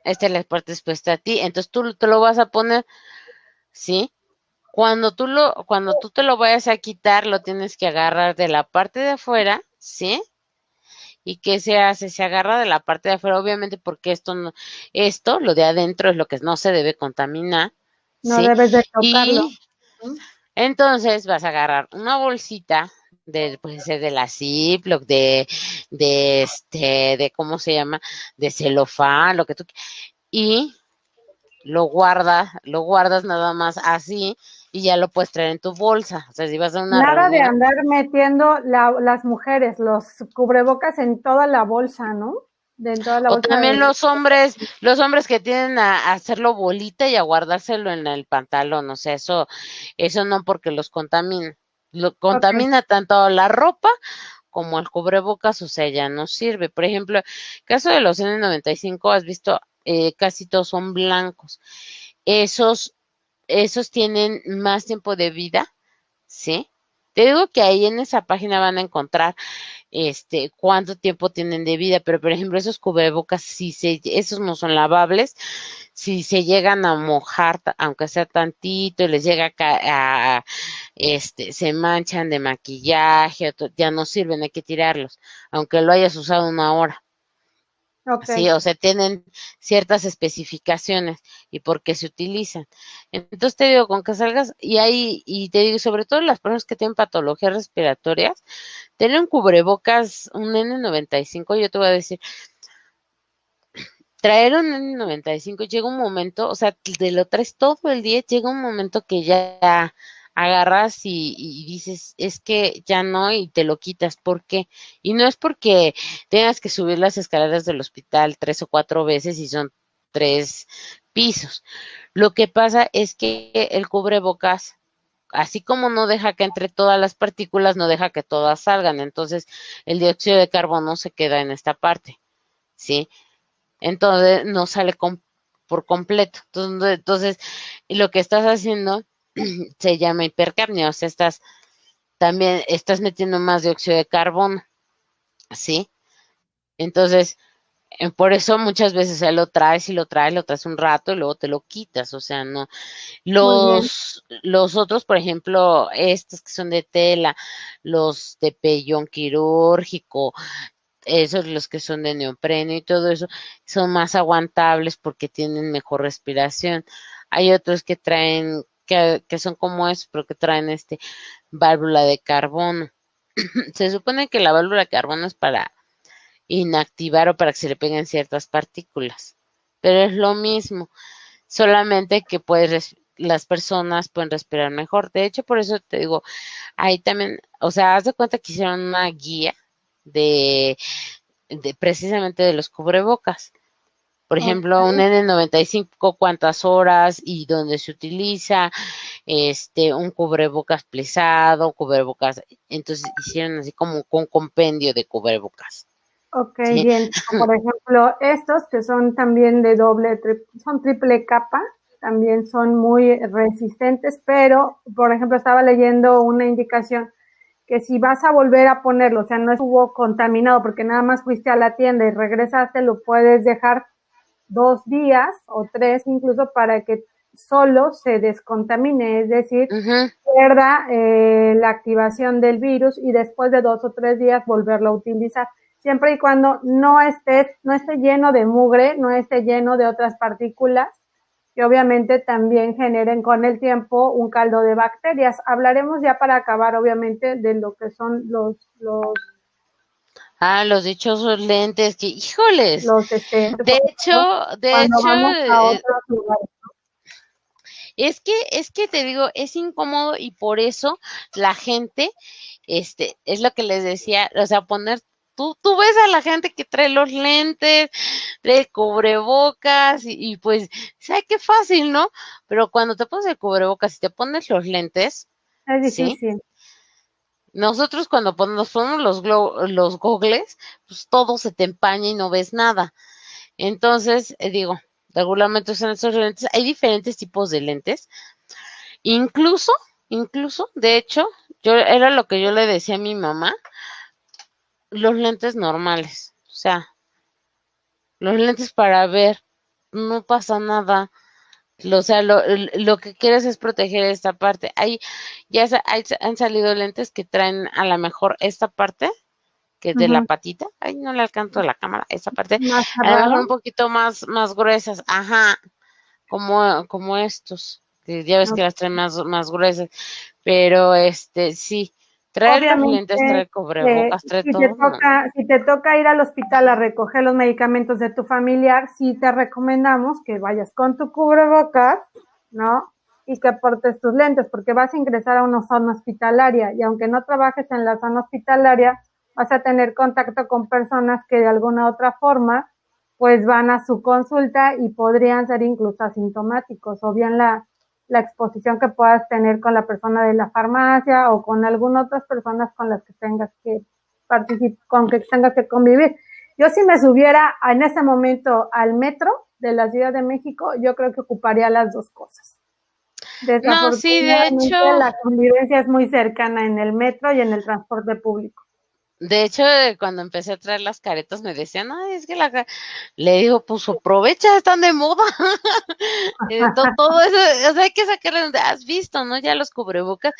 esta es la parte expuesta a ti. Entonces tú te lo vas a poner, ¿sí? Cuando tú te lo vayas a quitar, lo tienes que agarrar de la parte de afuera, ¿sí? ¿Y qué se hace? Se agarra de la parte de afuera, obviamente, porque lo de adentro es lo que no se debe contaminar, No ¿sí? debes de tocarlo. Y entonces vas a agarrar una bolsita puede ser de la Ziploc, de ¿cómo se llama? De celofán, lo que tú y lo guardas nada más así y ya lo puedes traer en tu bolsa. O sea, si vas a una Nada de reunión. andar metiendo las mujeres los cubrebocas en toda la bolsa, ¿no? En toda la O bolsa también de... los hombres que tienden a hacerlo bolita y a guardárselo en el pantalón. O sea, eso no porque los contamina. Lo Ok. contamina tanto la ropa como el cubrebocas, o sea, ya no sirve. Por ejemplo, caso de los N95, has visto, casi todos son blancos. Esos, esos tienen más tiempo de vida, ¿sí? Te digo que ahí en esa página van a encontrar cuánto tiempo tienen de vida, pero por ejemplo esos cubrebocas, esos no son lavables, si se llegan a mojar, aunque sea tantito, y les llega se manchan de maquillaje, ya no sirven, hay que tirarlos, aunque lo hayas usado una hora. Ok. Sí, o sea, tienen ciertas especificaciones y por qué se utilizan. Entonces te digo, con que salgas, y te digo, sobre todo las personas que tienen patologías respiratorias, tener un cubrebocas, un N95, yo te voy a decir, traer un N95 llega un momento, o sea, te lo traes todo el día, llega un momento que ya agarras y dices, es que ya no, y te lo quitas. ¿Por qué? Y no es porque tengas que subir las escaleras del hospital 3 o 4 veces y son 3 pisos. Lo que pasa es que el cubrebocas, así como no deja que entre todas las partículas, no deja que todas salgan. Entonces, el dióxido de carbono se queda en esta parte, ¿sí? Entonces, no sale por completo. Entonces, lo que estás haciendo se llama hipercapnia, o sea, también estás metiendo más dióxido de carbono, ¿sí? Entonces, Por eso muchas veces lo traes y lo traes un rato y luego te lo quitas, o sea, no. Muy bien. Los otros, por ejemplo, estos que son de tela, los de pellón quirúrgico, esos los que son de neopreno y todo eso, son más aguantables porque tienen mejor respiración. Hay otros que traen, que son como esos, pero que traen válvula de carbono. Se supone que la válvula de carbono es para inactivar o para que se le peguen ciertas partículas, pero es lo mismo, solamente que las personas pueden respirar mejor. De hecho, por eso te digo, ahí también, o sea, haz de cuenta que hicieron una guía de, de precisamente de los cubrebocas. Por ejemplo, un Ok. N95, cuántas horas y dónde se utiliza, un cubrebocas pesado, cubrebocas, entonces hicieron así como un compendio de cubrebocas, Ok, ¿sí? bien. Por ejemplo, estos que son también de son triple capa, también son muy resistentes, pero, por ejemplo, estaba leyendo una indicación que si vas a volver a ponerlo, o sea, no estuvo contaminado porque nada más fuiste a la tienda y regresaste, lo puedes dejar 2 días o 3 incluso para que solo se descontamine, es decir, Ujú. pierda la activación del virus y después de 2 o 3 días volverlo a utilizar, siempre y cuando no esté lleno de mugre, no esté lleno de otras partículas que obviamente también generen con el tiempo un caldo de bacterias. Hablaremos ya para acabar, obviamente, de lo que son Ah, los dichosos lentes, que, híjoles, los de hecho, de cuando hecho, vamos a otros lugares. es que te digo, es incómodo y por eso la gente, es lo que les decía, o sea, tú ves a la gente que trae los lentes, trae cubrebocas y pues, ¿sabes qué fácil, no? Pero cuando te pones el cubrebocas y te pones los lentes, Es ¿sí? difícil. Nosotros cuando nos ponemos los gogles, pues todo se te empaña y no ves nada. Entonces, digo, regularmente usan esos lentes. Hay diferentes tipos de lentes. Incluso, incluso, de hecho, yo era lo que yo le decía a mi mamá, los lentes normales. O sea, los lentes para ver, no pasa nada. O sea, lo que quieres es proteger esta parte. Han salido lentes que traen a lo mejor esta parte que es de la Ujú. patita, ay, no le alcanzo a la cámara, esa parte, Más a lo mejor cerrado. un poquito más gruesas, ajá, como estos, que ya ves que las traen más gruesas, pero sí, traer los lentes, Obviamente, traer cubrebocas, traer todo, no. si te toca ir al hospital a recoger los medicamentos de tu familiar, sí te recomendamos que vayas con tu cubrebocas, ¿no? Y que portes tus lentes, porque vas a ingresar a una zona hospitalaria y aunque no trabajes en la zona hospitalaria, vas a tener contacto con personas que de alguna otra forma, pues van a su consulta y podrían ser incluso asintomáticos, o bien la exposición que puedas tener con la persona de la farmacia o con algunas otras personas con las que tengas que participar, con que tengas que convivir. Yo si me subiera en ese momento al metro de la Ciudad de México, yo creo que ocuparía las dos cosas. No, sí, de Desafortunadamente hecho, la convivencia es muy cercana en el metro y en el transporte público. cuando empecé a traer las caretas me decían, ay, es que le digo, pues aprovecha, están de moda. Todo eso, o sea, hay que sacarle, has visto, ¿no? Ya los cubrebocas,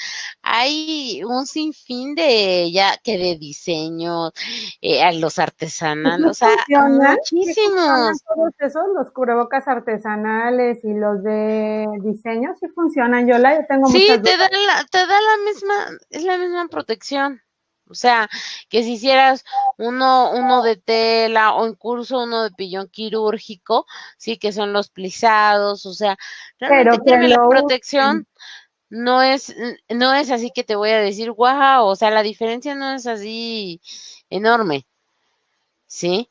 hay un sinfín de que de diseño, a los Y artesanales, o sea, sí funcionan muchísimos. todos esos, los cubrebocas artesanales y los de diseño, sí funcionan. Yo tengo Sí, muchas dudas. te da es la misma protección. O sea, que si hicieras uno de tela o incluso uno de pillón quirúrgico, sí, que son los plisados, o sea, Pero realmente que créeme, la lo usen. protección no es así que te voy a decir, wow, o sea, la diferencia no es así enorme, ¿sí?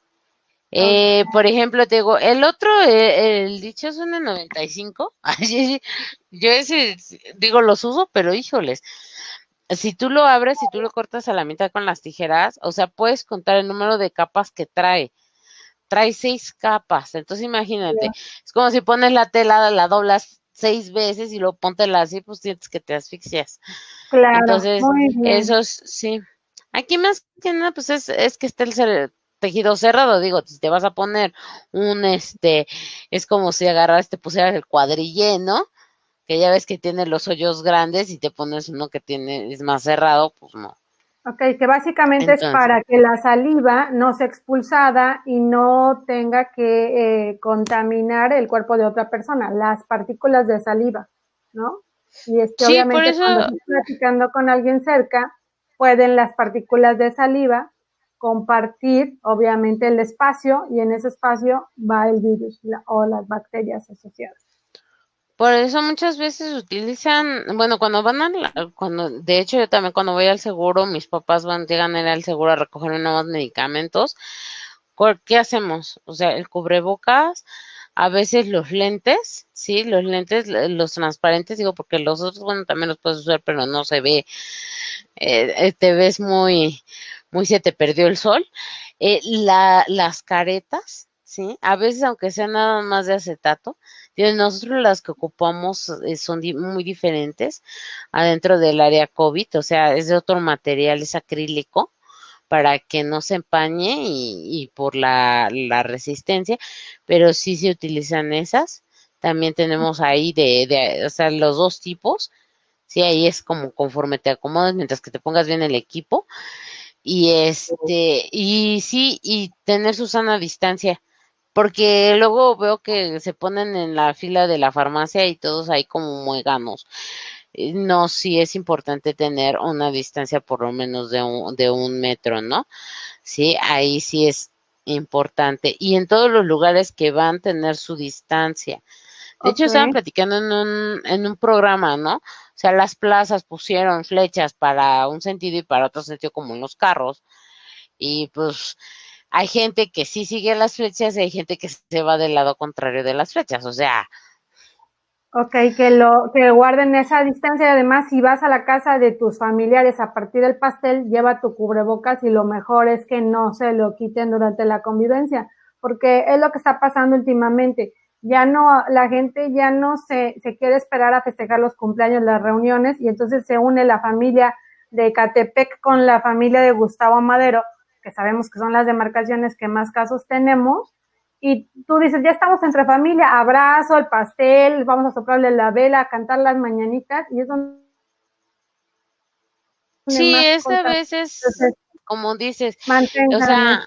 Okay. Por ejemplo, te digo, el dichoso N95, ay, sí, sí, yo ese, digo, los uso, pero híjoles, si tú lo abres, si tú lo cortas a la mitad con las tijeras, o sea, puedes contar el número de capas que trae. Trae 6 capas, entonces imagínate, es como si pones la tela, la doblas 6 veces y luego póntela así, pues sientes que te asfixias. Claro, Entonces, muy bien. sí. Aquí más que nada, pues es que esté tejido cerrado, digo, si te vas a poner es como si agarras, te pusieras el cuadrillé, ¿no? Que ya ves que tiene los hoyos grandes y te pones uno que es más cerrado, pues no. Ok, que básicamente es Entonces, para que la saliva no sea expulsada y no tenga que contaminar el cuerpo de otra persona, las partículas de saliva, ¿no? Y es que sí, por obviamente eso, cuando estás platicando con alguien cerca, pueden las partículas de saliva compartir, obviamente, el espacio y en ese espacio va el virus o las bacterias asociadas. por eso muchas veces utilizan, bueno, cuando de hecho yo también cuando voy al seguro, mis papás llegan a ir al seguro a recoger nuevos medicamentos. ¿Qué hacemos? O sea, el cubrebocas, a veces los lentes, sí, los lentes, los transparentes, digo, porque los otros, bueno, también los puedes usar, pero no se ve, te ves muy se te perdió el sol. Las caretas, sí, a veces aunque sean nada más de acetato, nosotros las que ocupamos son muy diferentes adentro del área COVID, o sea, es de otro material, es acrílico para que no se empañe y por la resistencia, pero sí se utilizan esas. También tenemos ahí o sea, los dos tipos. Sí, ahí es como conforme te acomodas mientras que te pongas bien el equipo. Y sí, y tener su sana distancia. Porque luego veo que se ponen en la fila de la farmacia y todos ahí como mueganos. No, sí es importante tener una distancia por lo menos de un metro, ¿no? Sí, ahí sí es importante. Y en todos los lugares que van a tener su distancia. De hecho, Ok, estaban platicando en un programa, ¿no? O sea, las plazas pusieron flechas para un sentido y para otro sentido, como en los carros. Y pues hay gente que sí sigue las flechas y hay gente que se va del lado contrario de las flechas. O sea, ok, que guarden esa distancia y además si vas a la casa de tus familiares a partir del pastel, lleva tu cubrebocas y lo mejor es que no se lo quiten durante la convivencia, porque es lo que está pasando últimamente. Ya no, la gente ya no se quiere esperar a festejar los cumpleaños, las reuniones, y entonces se une la familia de Catepec con la familia de Gustavo Madero, que sabemos que son las demarcaciones que más casos tenemos, y tú dices, ya estamos entre familia, abrazo, el pastel, vamos a soplarle la vela, a cantar las mañanitas, y es donde sí, más es a contagios. veces, Entonces, como dices, o mantengan sea,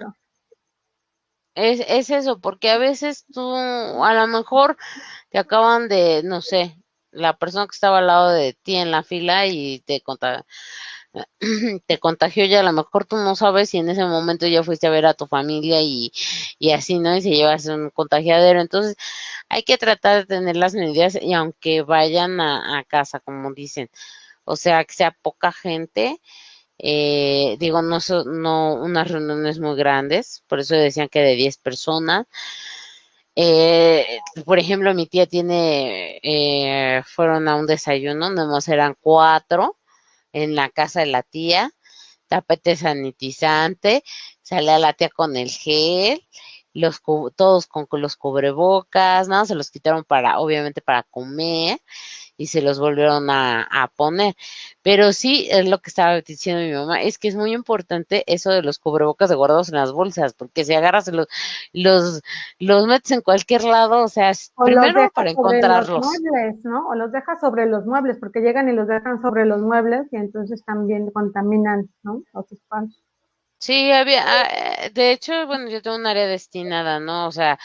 eso. es eso, porque a veces tú, a lo mejor te acaban de, no sé, la persona que estaba al lado de ti en la fila y te contagió ya, a lo mejor tú no sabes si en ese momento ya fuiste a ver a tu familia y así, ¿no? Y se llevas un contagiadero. Entonces, hay que tratar de tener las medidas y aunque vayan a casa, como dicen, o sea, que sea poca gente, digo, no unas reuniones muy grandes, por eso decían que de 10 personas. Por ejemplo, mi tía fueron a un desayuno, nomás eran 4 en la casa de la tía, tapete sanitizante, sale a la tía con el gel, todos con los cubrebocas, nada, se los quitaron obviamente para comer y se los volvieron a poner. Pero sí, es lo que estaba diciendo mi mamá, es que es muy importante eso de los cubrebocas de guardados en las bolsas, porque si agarras los, los metes en cualquier lado, o sea, O los primero dejas para sobre los encontrarlos. muebles, ¿no? O los dejas sobre los muebles, porque llegan y los dejan sobre los muebles y entonces también contaminan, ¿no? Los espacios. Sí, de hecho, bueno, yo tengo un área destinada, ¿no? O sea,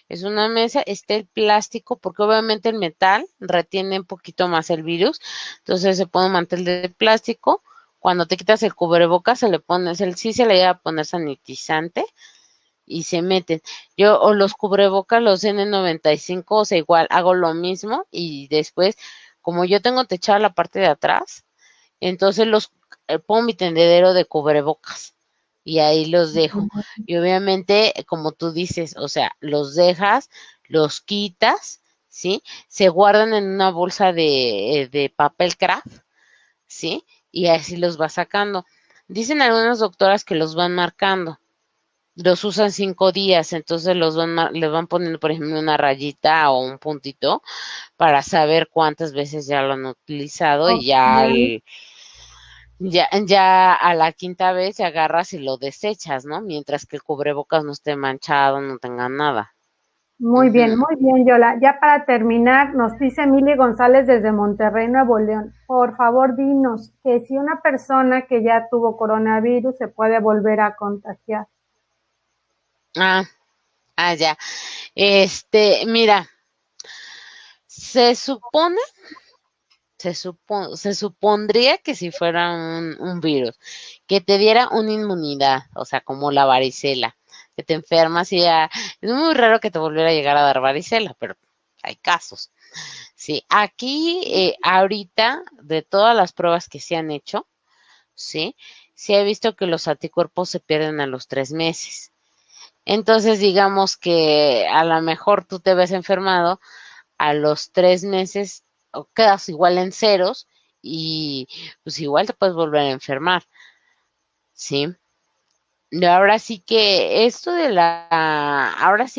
es una mesa, está el plástico, porque obviamente el metal retiene un poquito más el virus, entonces se pone un mantel de plástico, cuando te quitas el cubrebocas sí se le llega a poner sanitizante y se meten. O los cubrebocas, los N95, o sea, igual hago lo mismo y después, como yo tengo techada la parte de atrás, entonces pongo mi tendedero de cubrebocas y ahí los dejo. Y obviamente, como tú dices, o sea, los dejas, los quitas, ¿sí? Se guardan en una bolsa de papel craft, ¿sí? Y así los vas sacando. Dicen algunas doctoras que los van marcando. Los usan 5 días, entonces les van poniendo, por ejemplo, una rayita o un puntito para saber cuántas veces ya lo han utilizado y Ok. ya a la quinta vez agarras y lo desechas, ¿no? Mientras que el cubrebocas no esté manchado, no tenga nada. Ujú. muy bien, Yola. Ya para terminar, nos dice Mili González desde Monterrey, Nuevo León. Por favor, dinos que si una persona que ya tuvo coronavirus se puede volver a contagiar. Ah, ya. Mira, se supone, se supondría que si fuera un virus, que te diera una inmunidad, o sea, como la varicela, que te enfermas y ya, es muy raro que te volviera a llegar a dar varicela, pero hay casos. Sí, aquí ahorita, de todas las pruebas que se han hecho, sí, sí he visto que los anticuerpos se pierden a los 3 meses. Entonces, digamos que a lo mejor tú te ves enfermado a los 3 meses o quedas igual en ceros y pues igual te puedes volver a enfermar, ¿sí? Y ahora sí que esto de ahora sí